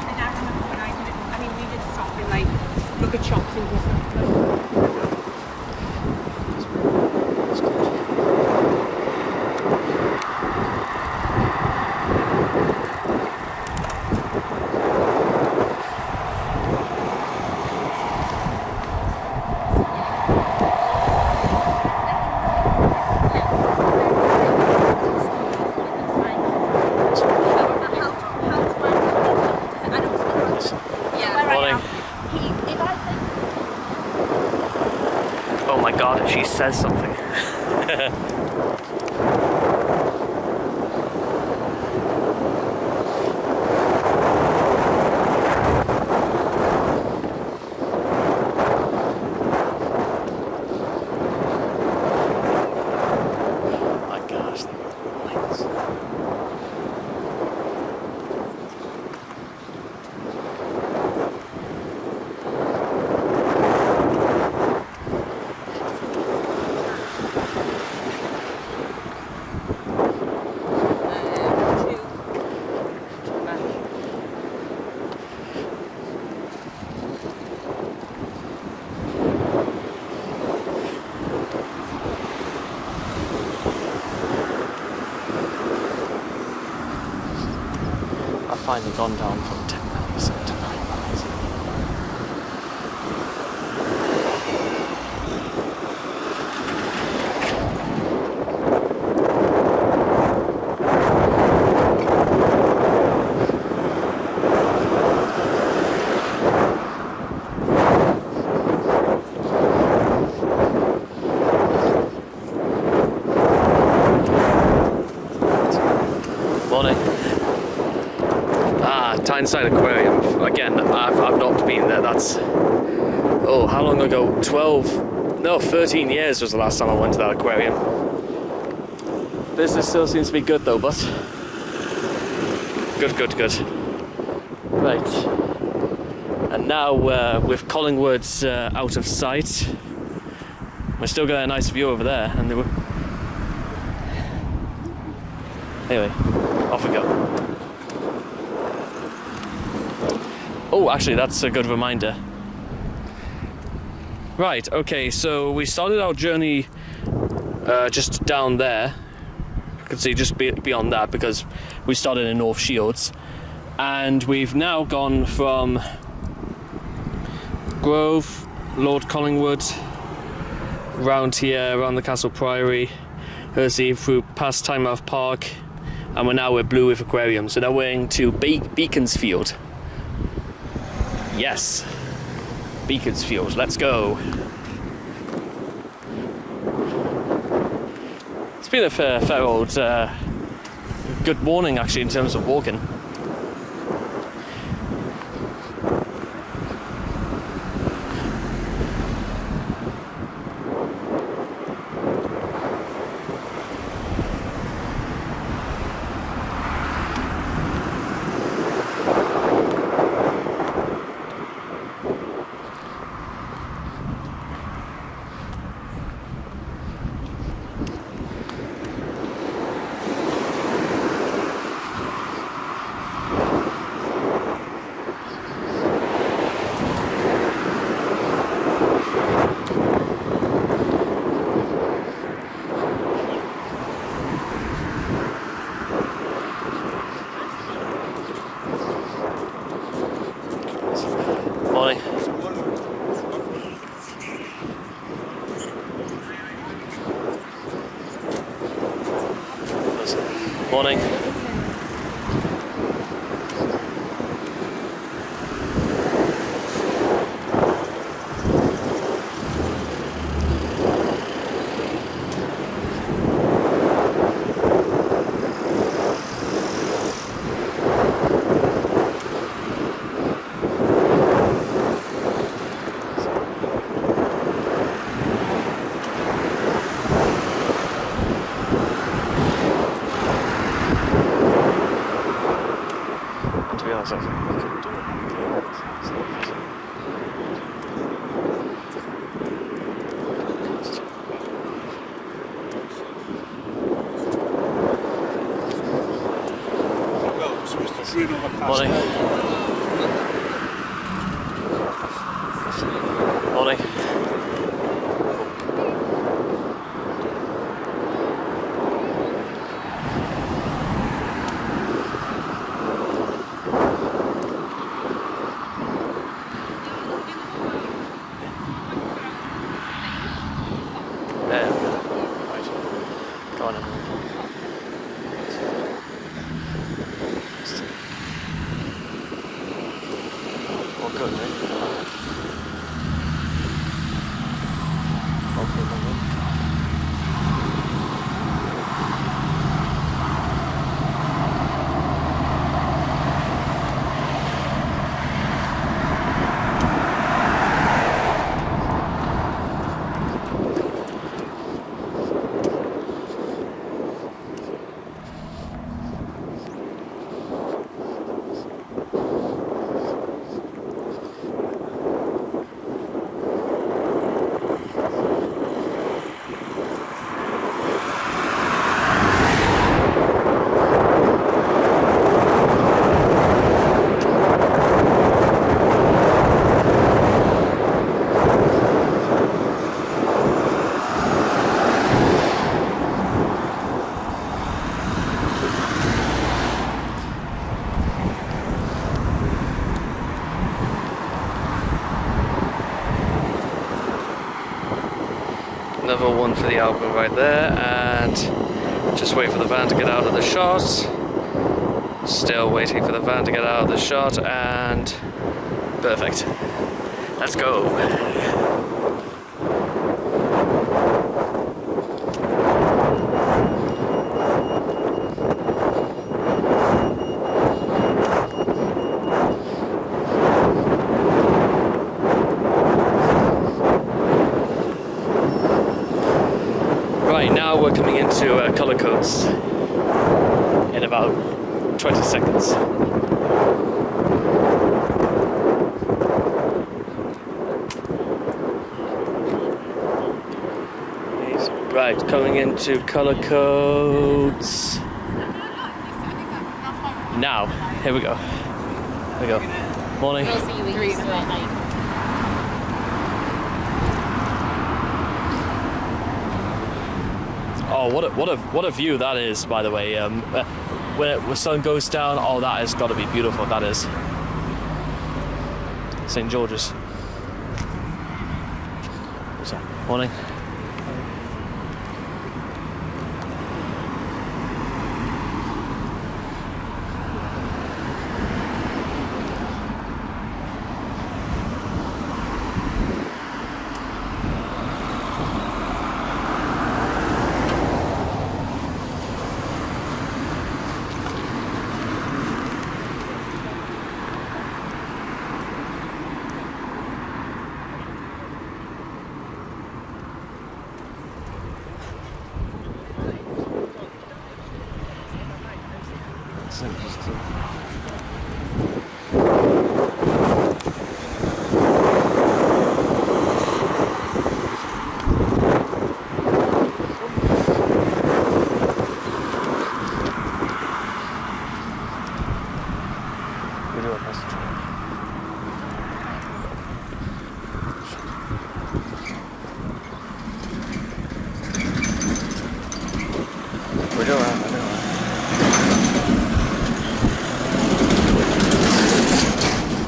And I remember when I did it, I mean, we did stop and like look at shops and stuff. Oh my god, if she says something. My gosh, they were lights. finally gone down from 10 miles to 9 miles. Morning. Tyneside Aquarium. Again, I've not been there. That's, oh, how long ago? 13 years was the last time I went to that aquarium. Business still seems to be good though, but good. Right. And now with Collingwood out of sight, we're still got a nice view over there, and they were... Anyway, off we go. Oh, actually, that's a good reminder. Right, okay, so we started our journey just down there. You can see just beyond that, because we started in North Shields. And we've now gone from Grove, Lord Collingwood, round here, around the Castle Priory, Hersey, through past Tynemouth Park, and we're now at Blue Reef Aquarium. So now we're into Beaconsfield. Yes, Beaconsfield, let's go. It's been a fair old good morning actually in terms of walking. Morning. Morning. To be honest, I think we could do it. Morning. Morning. Right. Go on in. All good, mate. All good, mate. Another one for the album right there, and just wait for the van to get out of the shot. Still waiting for the van to get out of the shot, and perfect. Let's go. Right, now we're coming into colour codes in about 20 seconds. Right, coming into colour codes now. Here we go. Here we go. Morning. Oh, what a view that is, by the way. When the sun goes down, oh, that has got to be beautiful. That is St. George's. So, morning.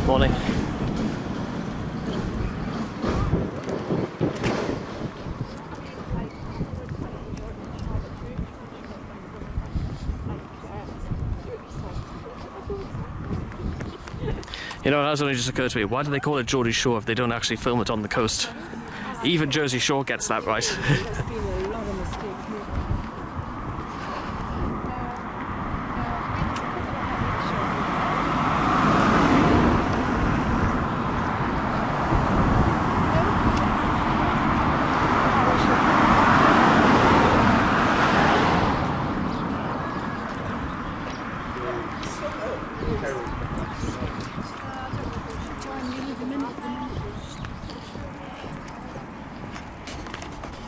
Morning. You know, that's only just occurred to me. Why do they call it Geordie Shore if they don't actually film it on the coast? Even Jersey Shore gets that right. There's been a lot of mistakes here.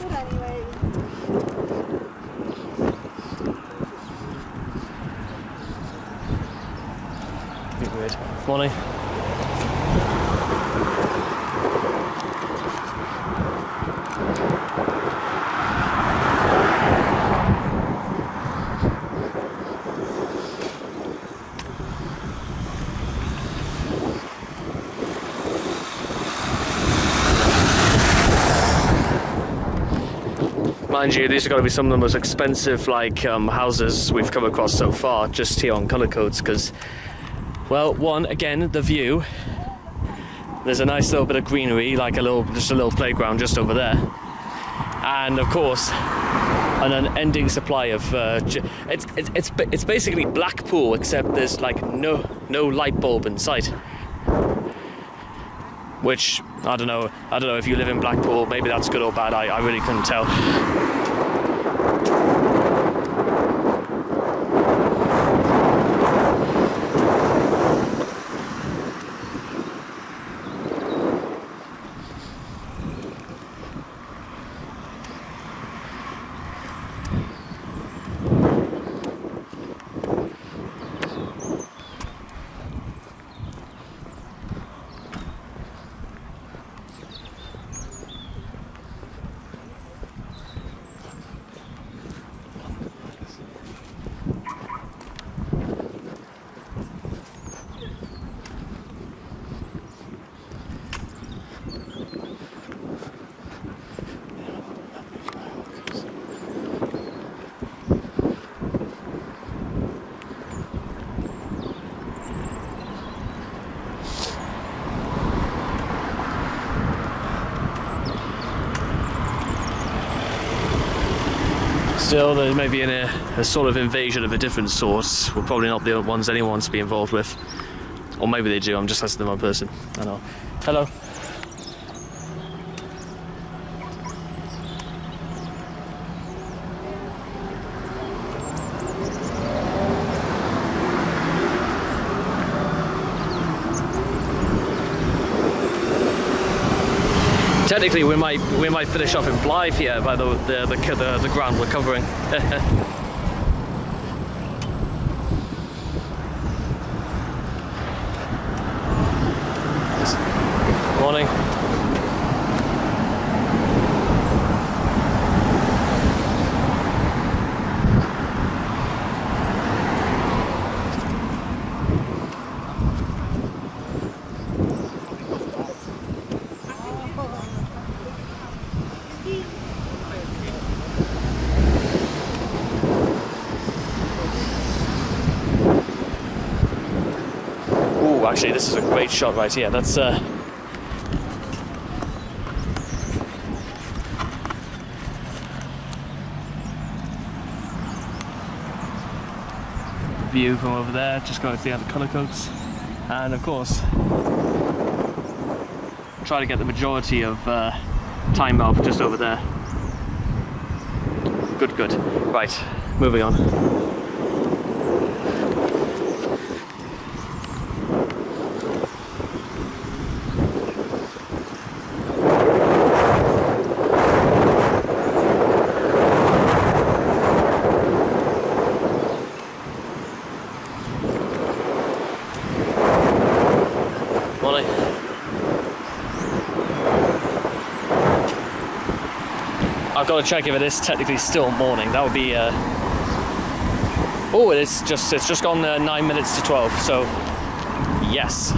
But anyway. Bit weird. Morning. Mind you, these are going to be some of the most expensive houses we've come across so far, just here on colour codes, because, well, one, again, the view. There's a nice little bit of greenery, just a little playground just over there, and of course, an unending supply of. It's basically Blackpool, except there's like no light bulb in sight. Which I don't know if you live in Blackpool, maybe that's good or bad. I really couldn't tell. Still, there may be a sort of invasion of a different sort. We're probably not the ones anyone wants to be involved with. Or maybe they do, I'm just asking the wrong person. I know. Hello. Technically, we might finish off in Blythe here by the ground we're covering. Morning. Ooh, actually, this is a great shot right here. That's view from over there, just going to the other colour coats, and of course try to get the majority of time off just over there. Good. Right, moving on. I've got to check if it is technically still morning. That would be. Oh, it's just gone 9 minutes to 12. So, yes.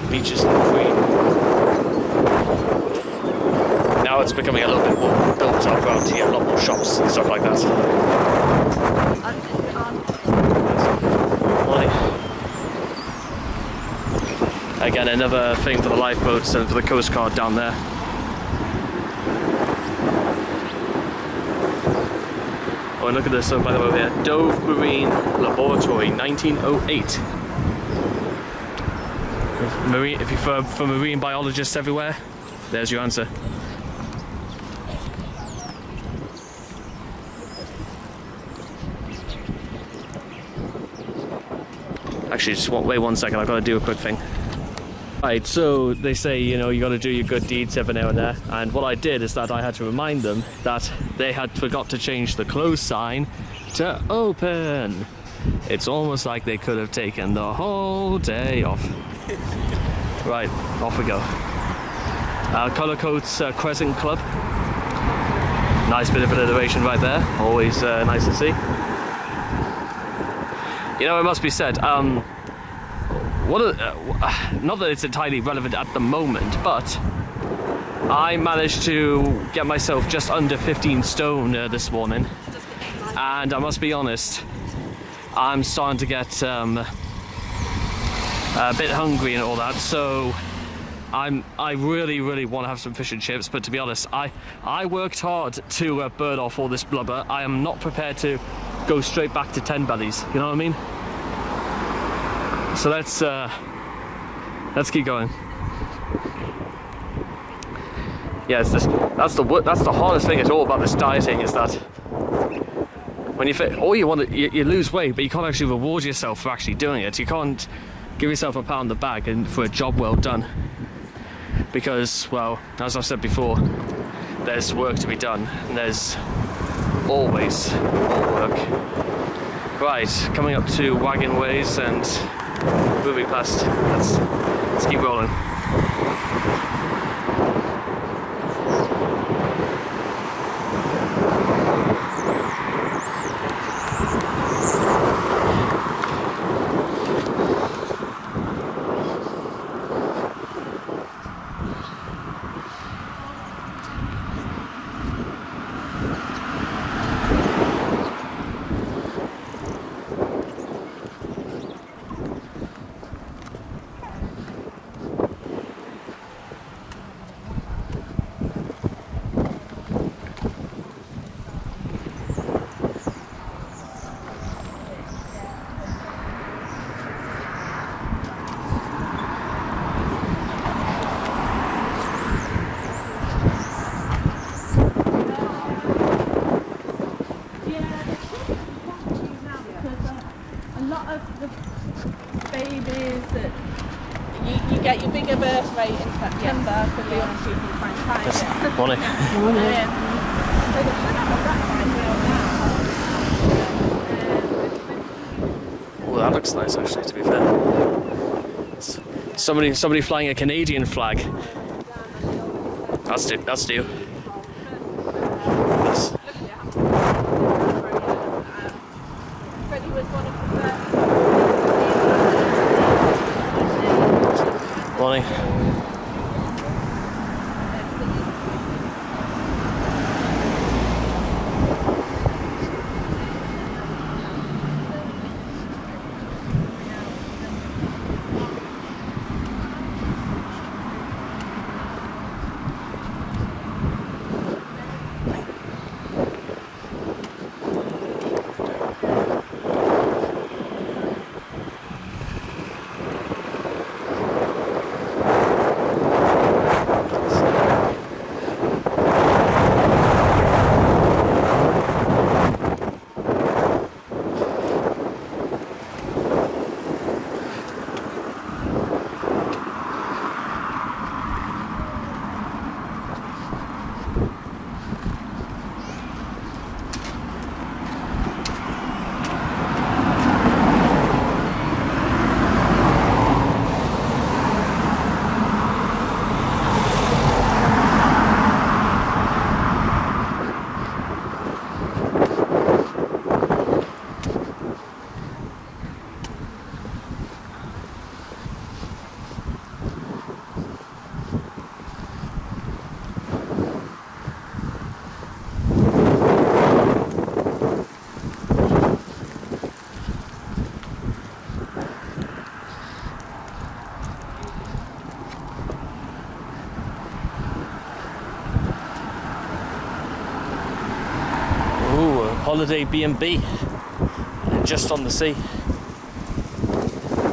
Beaches in Queen. Now it's becoming a little bit more built up around here, a lot more shops and stuff like that. Again, another thing for the lifeboats and for the Coast Guard down there. Oh, and look at this, by the way, here. Dove Marine Laboratory, 1908. Marine, if you're for marine biologists everywhere, there's your answer. Actually, just wait 1 second, I've got to do a quick thing. Right, so they say, you know, you got to do your good deeds every now and there, and what I did is that I had to remind them that they had forgot to change the close sign to open. It's almost like they could have taken the whole day off. Right, off we go. Colour Coats Crescent Club. Nice bit of alliteration right there. Always nice to see. You know, it must be said, not that it's entirely relevant at the moment, but I managed to get myself just under 15 stone this morning, and I must be honest, I'm starting to get a bit hungry and all that, so I really want to have some fish and chips, but to be honest, I worked hard to burn off all this blubber. I am not prepared to go straight back to 10 bellies, you know what I mean? So let's keep going. Yeah, that's the hardest thing at all about this dieting, is that when you lose weight, but you can't actually reward yourself for actually doing it. You can't give yourself a pat on the back and for a job well done, because, well, as I've said before, there's work to be done, and there's always more work. Right, coming up to Wagon Ways and moving past. Let's keep rolling. lot of the babies that you get your bigger birth rate in September because the other people try and find it. Morning. So they should have a rat right Oh, that looks nice actually, to be fair. Somebody flying a Canadian flag. That's new. That's new. That's, Freddie was one of the first. morning. Holiday B&B, just on the sea.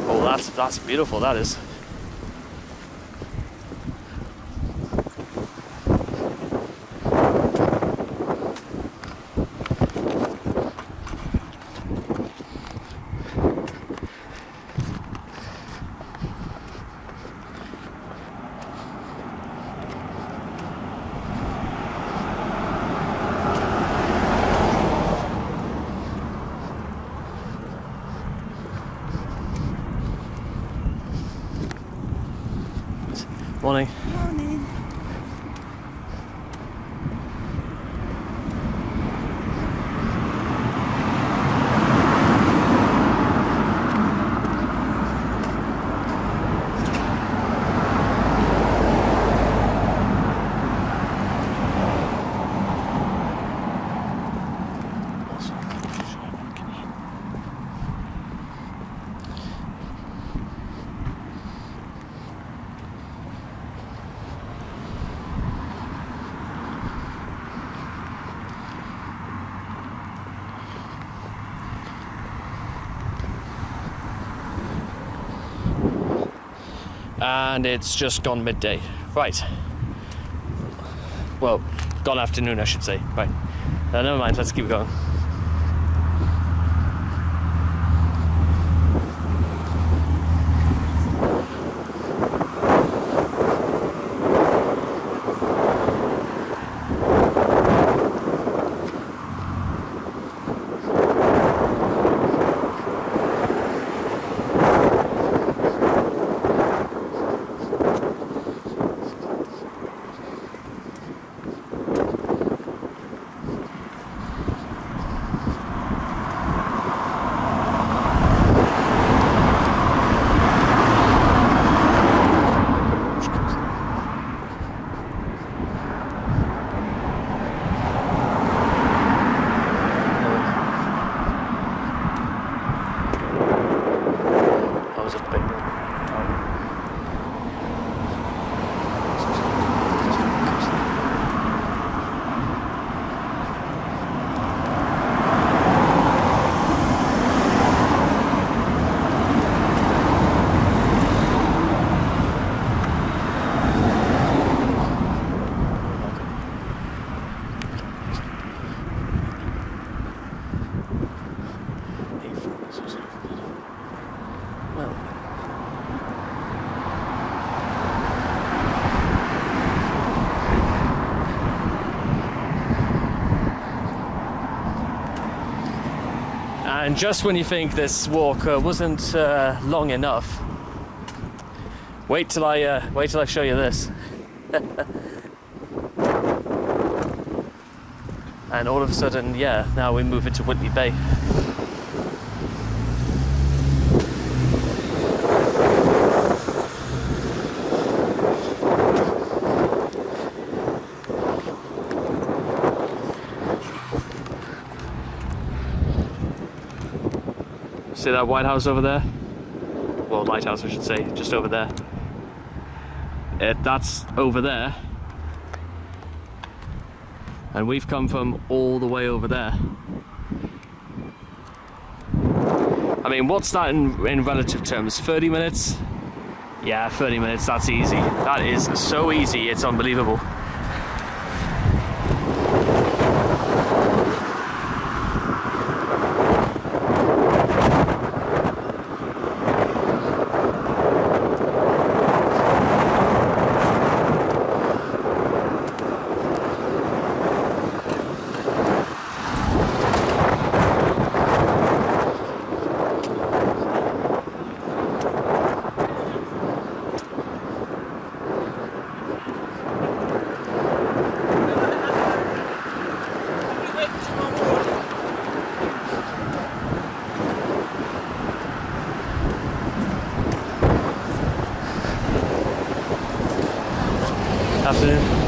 Oh, that's beautiful. That is. Morning. Morning. And it's just gone midday. Right. Well, gone afternoon, I should say. Right. Never mind, let's keep going. And just when you think this walk wasn't long enough, wait till I show you this. And all of a sudden, yeah, now we move into Whitley Bay. See that White House over there? Well, lighthouse I should say, just over there. That's over there. And we've come from all the way over there. I mean, what's that in relative terms? 30 minutes? Yeah, 30 minutes, that's easy. That is so easy, it's unbelievable. Afternoon.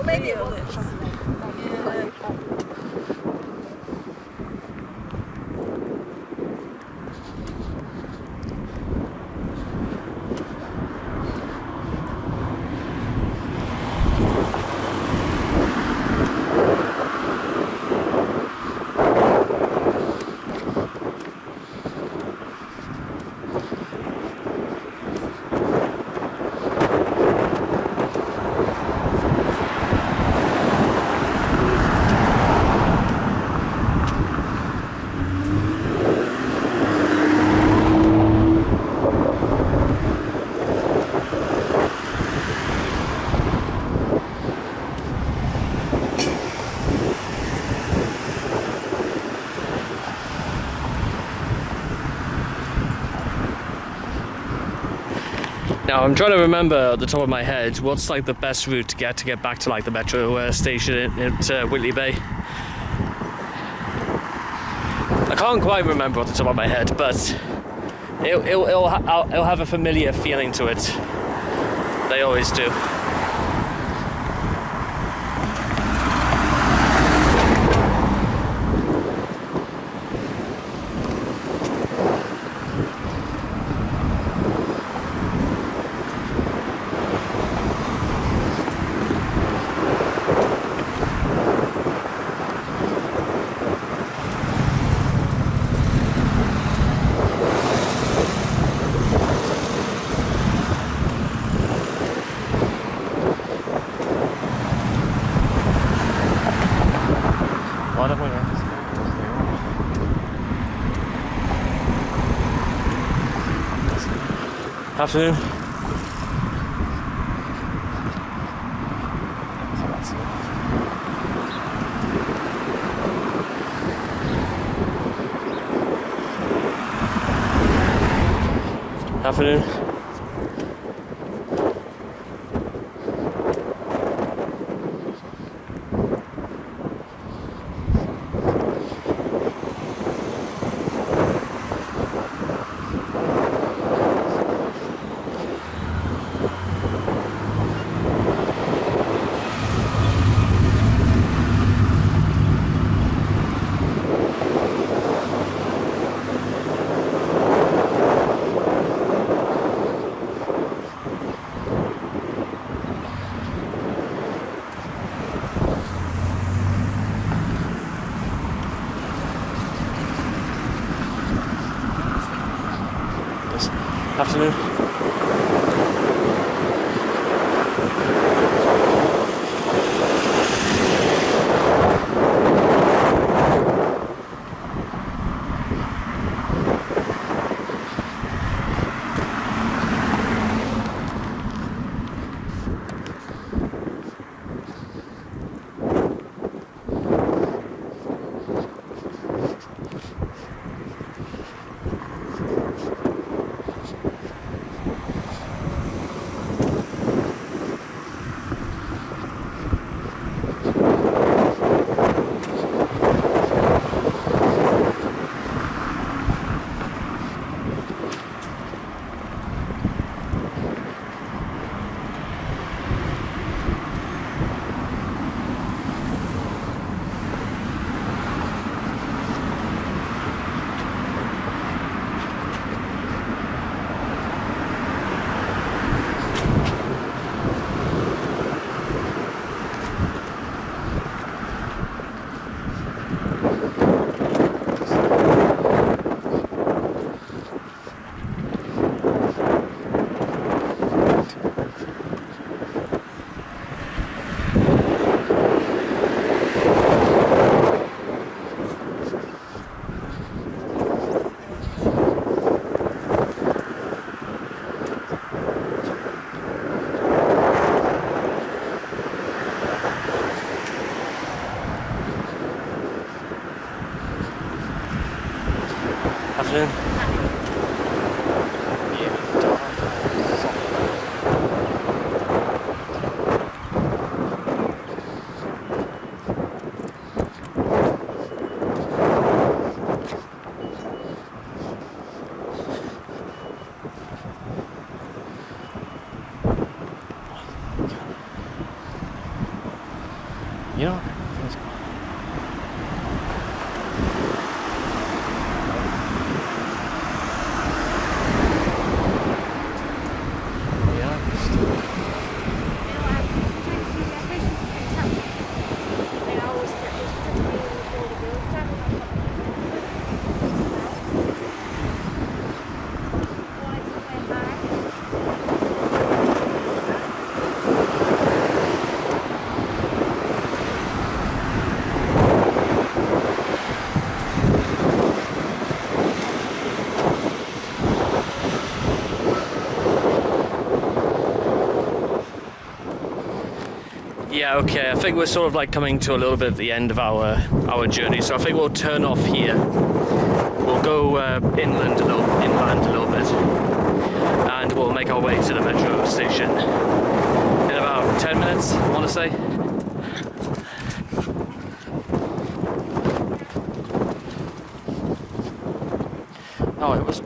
Maybe it was. Now I'm trying to remember at the top of my head what's like the best route to get back to like the metro station at Whitley Bay. I can't quite remember off the top of my head, but it'll have a familiar feeling to it. They always do. Afternoon. Afternoon. Afternoon. Afternoon. You know, yeah, okay, I think we're sort of like coming to a little bit at the end of our journey, so I think we'll turn off here. We'll go inland a little bit, and we'll make our way to the metro station in about 10 minutes, I want to say. Oh, it was.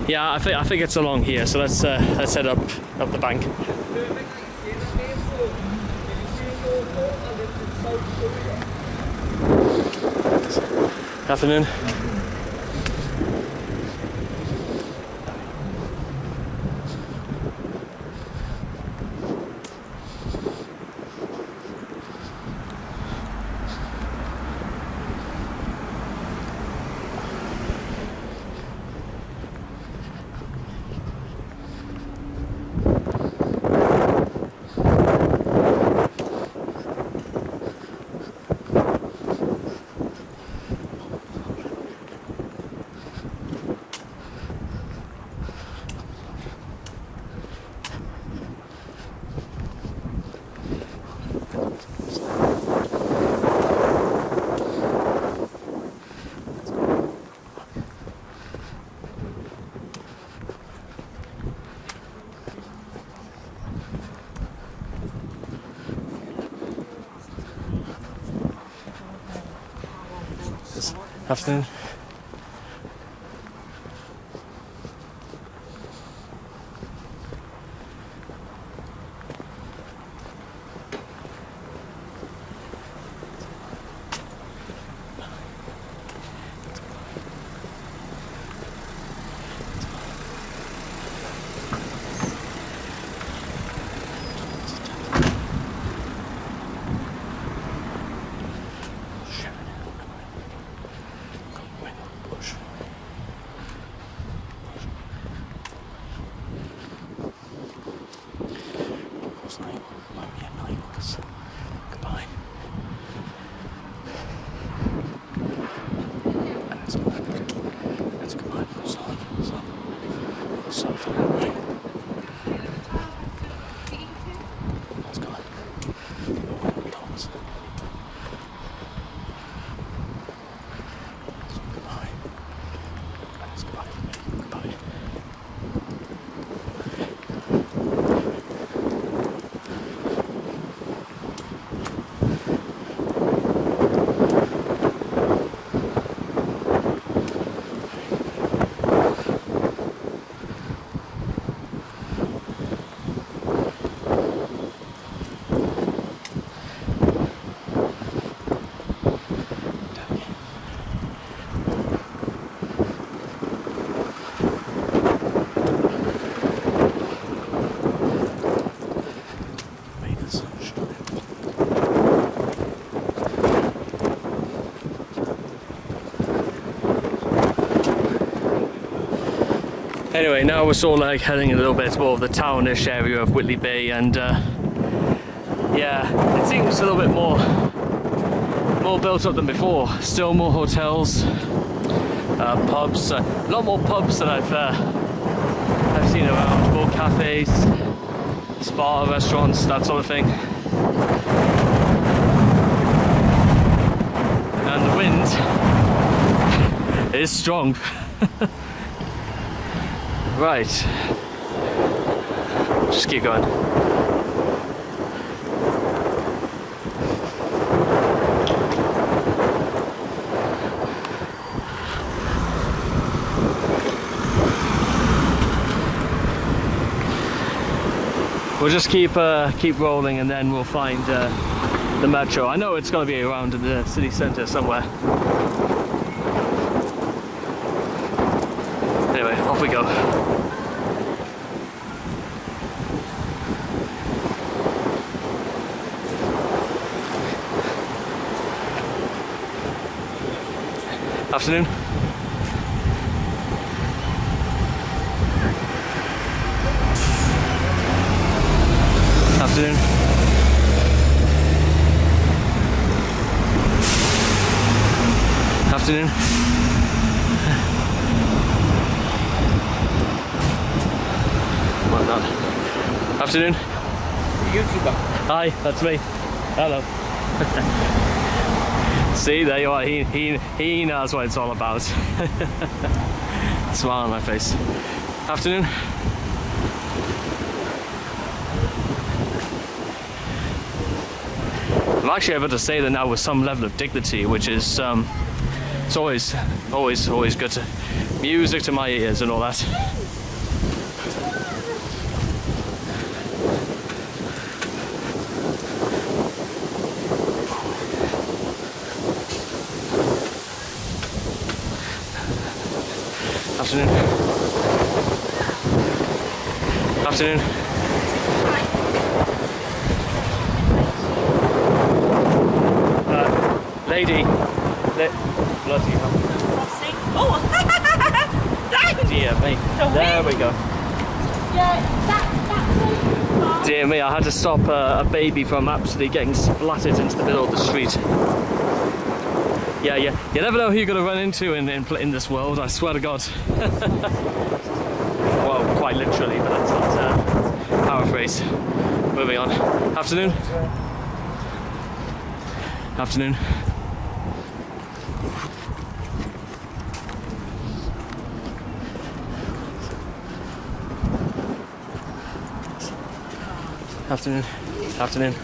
Yeah, I think it's along here. So let's head up the bank. Afternoon. Afternoon. Coastline, yeah, miles. Goodbye. And it's goodbye. Sun for now, right? Let's go. Goodbye. It's goodbye for me. Goodbye. Anyway, now we're sort of like heading a little bit more of the townish area of Whitley Bay, and yeah, it seems a little bit more built up than before. Still more hotels, pubs, a lot more pubs than I've seen around. More cafes, spa, restaurants, that sort of thing. And the wind is strong. Right, just keep going. We'll just keep rolling, and then we'll find the metro. I know it's going to be around in the city centre somewhere. Anyway, off we go. Afternoon. Afternoon. Afternoon. Well done. Afternoon. YouTuber. Hi, that's me. Hello. See, there you are. He knows what it's all about. Smile on my face. Afternoon. I'm actually able to say that now with some level of dignity, which is it's always good to music to my ears and all that. Afternoon. Afternoon. Lady. Bloody hell. Oh! Dear me. There we go. Yeah, that's Dear me, I had to stop a baby from absolutely getting splattered into the middle of the street. Yeah, you never know who you're going to run into in this world, I swear to God. Well, quite literally, but that's not paraphrase. Moving on. Afternoon. Afternoon. Afternoon. Afternoon.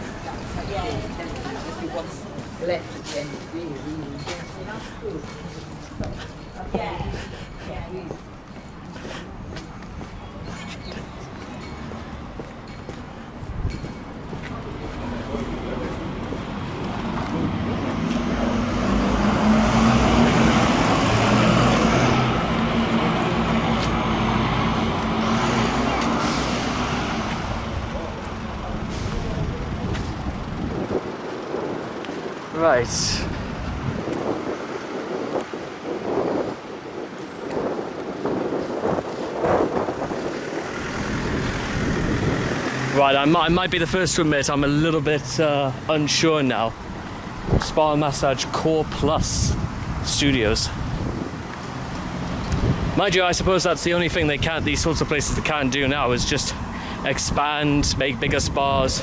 Right. Right, I might be the first to admit I'm a little bit unsure now. Spa and Massage Core Plus Studios. Mind you, I suppose that's the only thing these sorts of places they can do now is just expand, make bigger spas,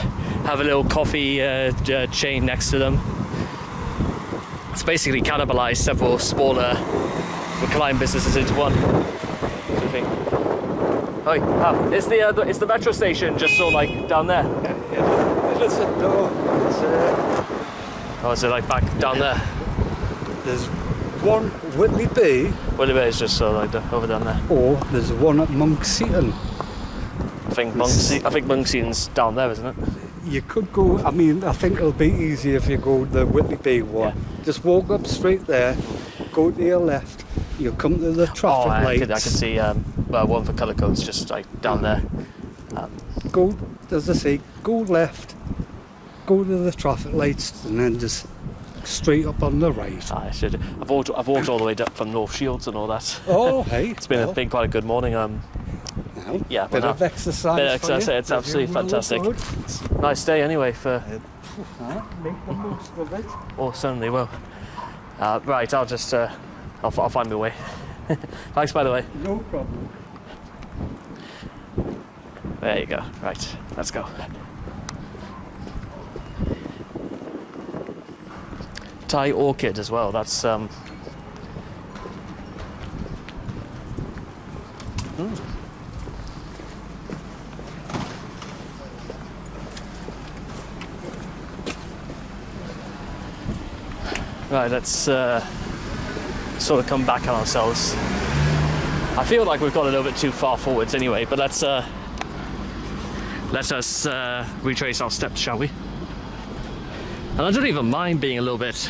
have a little coffee chain next to them. It's basically cannibalized several smaller recline businesses into one. What do you think? Oh, is the metro station just so like down there? Oh, is it like back down there? There's one Whitley Bay, Whitley Bay is just so like over down there. or there's one at Monkseaton. I think Monkseaton's down there, isn't it? You could go, I mean, I think it'll be easier if you go the Whitley Bay one. Yeah. Just walk up straight there, go to your left, you'll come to the traffic I lights. could see one for colour codes just like down there. Go, as I say, go left, go to the traffic lights, and then just straight up on the right. I should. I've walked all the way up from North Shields and all that. Oh, hey. It's been quite a good morning. Yeah, bit of exercise. Bit of for you, exercise, it's as absolutely you will fantastic. afford. It's a nice day anyway for. Make the most of it. Oh, certainly will. Right, I'll just I'll find my way. Thanks, by the way. No problem. There you go. Right, let's go. Thai orchid as well. That's Right, let's sort of come back on ourselves. I feel like we've got a little bit too far forwards anyway, but let us retrace our steps, shall we? And I don't even mind being a little bit...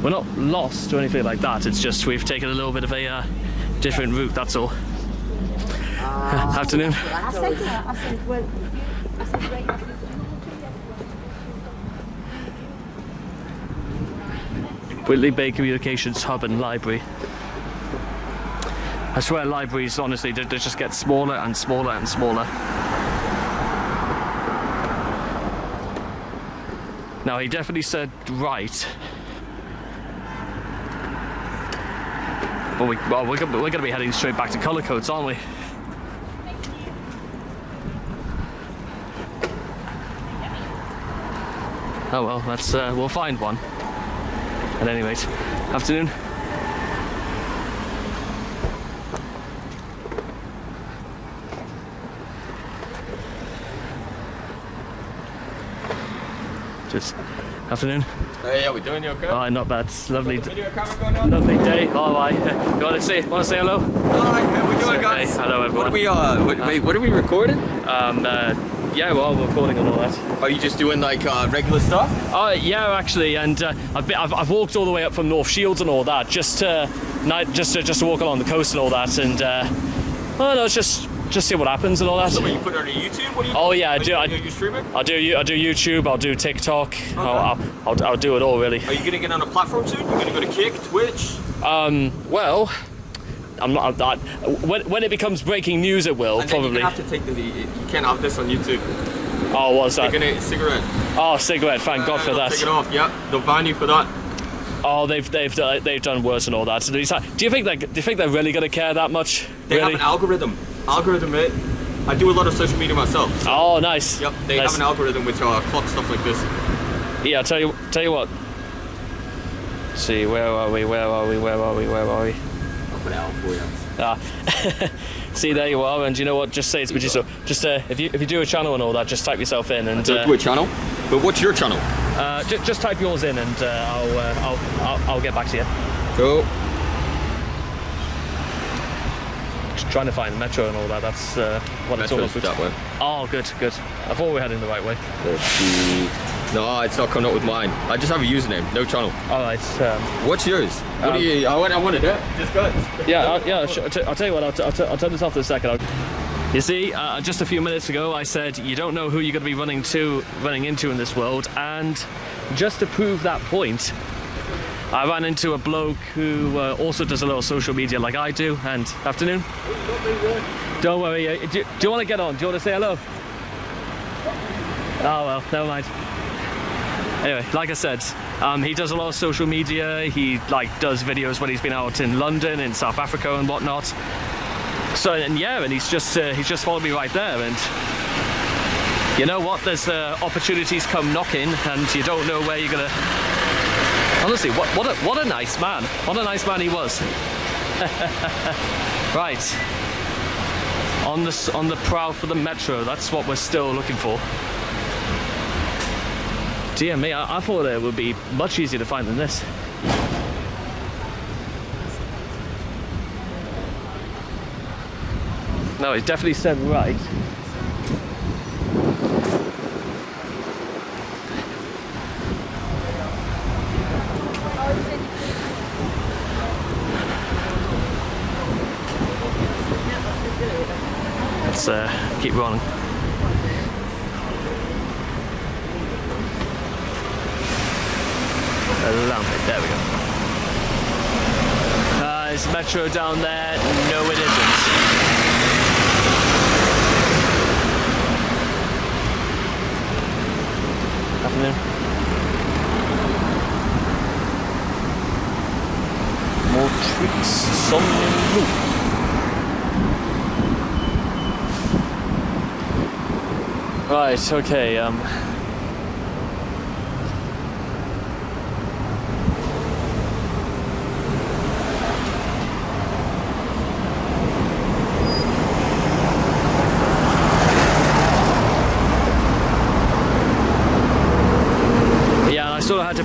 We're not lost or anything like that, it's just we've taken a little bit of a different route, that's all. Afternoon. I said that. I said, well, I said, right, I said, Whitley Bay Communications Hub and Library. I swear libraries, honestly, they just get smaller and smaller and smaller. Now, he definitely said right. But we're going to be heading straight back to colour codes, aren't we? Oh well, we'll find one. At any rate, afternoon. Just afternoon. Hey, how we doing? You okay? Oh, not bad. It's lovely. Video camera going on? Lovely day. All right. You want to say hello? Alright, how we doing, guys? Hey, hello everyone. What are we recording? Yeah, well, we're recording and all that. Are you just doing like regular stuff? Yeah, actually, and I've walked all the way up from North Shields and all that just to walk along the coast and all that, and well, no, it's just see what happens and all that. So what, you put it on YouTube? What do you Oh yeah, I do. Are you streaming? I do YouTube. I'll do TikTok. Okay. I'll do it all really. Are you gonna get on a platform soon? You're gonna go to Kick, Twitch? Well, I'm not. When it becomes breaking news, it will And then probably. you have to take you can't have this on YouTube. Oh, what's that? Taking a cigarette. Oh, cigarette. Thank God for They'll that. Take it off. Yeah, they'll ban you for that. Oh, they've done worse and all that. So do you think they're really gonna care that much? They really? have an algorithm, mate. I do a lot of social media myself. Oh, nice. Yep, they Nice. have an algorithm which clocks stuff like this. Yeah, tell you what. Let's see, where are we? I'll put it out for you. See, there you are, and you know what? Just say it's producer. Just if you do a channel and all that, just type yourself in and. Do a channel? But what's your channel? Just type yours in, and I'll get back to you. Cool. trying to find the metro and all that. That's what it's all Metro's about. that way. Oh, good, good. I thought we were heading the right way. No, it's not coming up with mine. I just have a username, no channel. All right. What's yours? What do you? I wanted it. Just go. Yeah, I'll tell you what. I'll turn this off for a second. You see, just a few minutes ago, I said you don't know who you're going to be running into in this world, and just to prove that point, I ran into a bloke who also does a little social media like I do. And afternoon. Don't worry. Do you want to get on? Do you want to say hello? Oh well, never mind. Anyway, like I said, he does a lot of social media. He does videos when he's been out in London, in South Africa, and whatnot. So and he's just followed me right there. And you know what? There's opportunities come knocking, and you don't know where you're gonna. Honestly, what a nice man! What a nice man he was. Right, on the prowl for the metro. That's what we're still looking for. Dear me, I thought it would be much easier to find than this. No, it definitely said right. Let's keep rolling. There we go. Is metro down there? No, it isn't. Afternoon. More treats. Some loop. Right. Okay.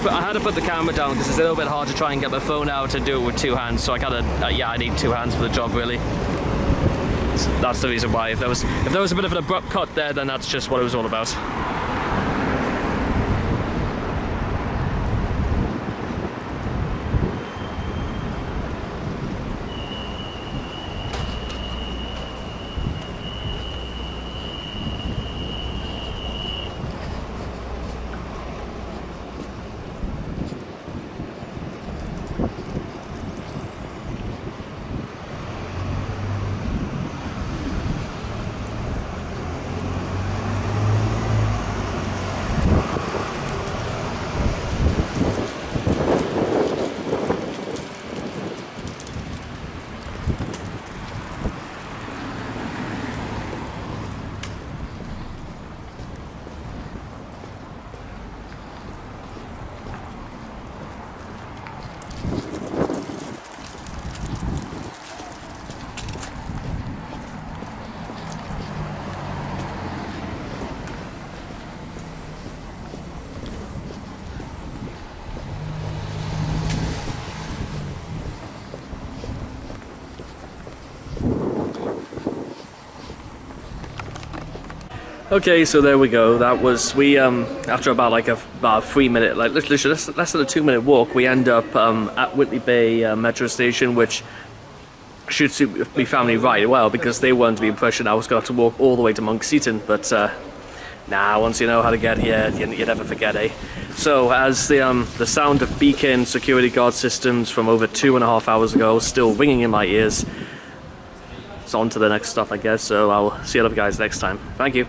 I had to put the camera down because it's a little bit hard to try and get my phone out and do it with two hands. So I gotta, I need two hands for the job, really. So that's the reason why. If there was a bit of an abrupt cut there, then that's just what it was all about. Okay, so there we go. That was after about a 3 minute, literally less than a 2 minute walk, we end up at Whitley Bay metro station, which should suit my family right well because they weren't to the impression I was going to have to walk all the way to Monk Seaton. But nah, once you know how to get here, you never forget, eh? So as the sound of beacon security guard systems from over 2.5 hours ago still ringing in my ears, it's on to the next stop, I guess. So I'll see you other guys next time. Thank you.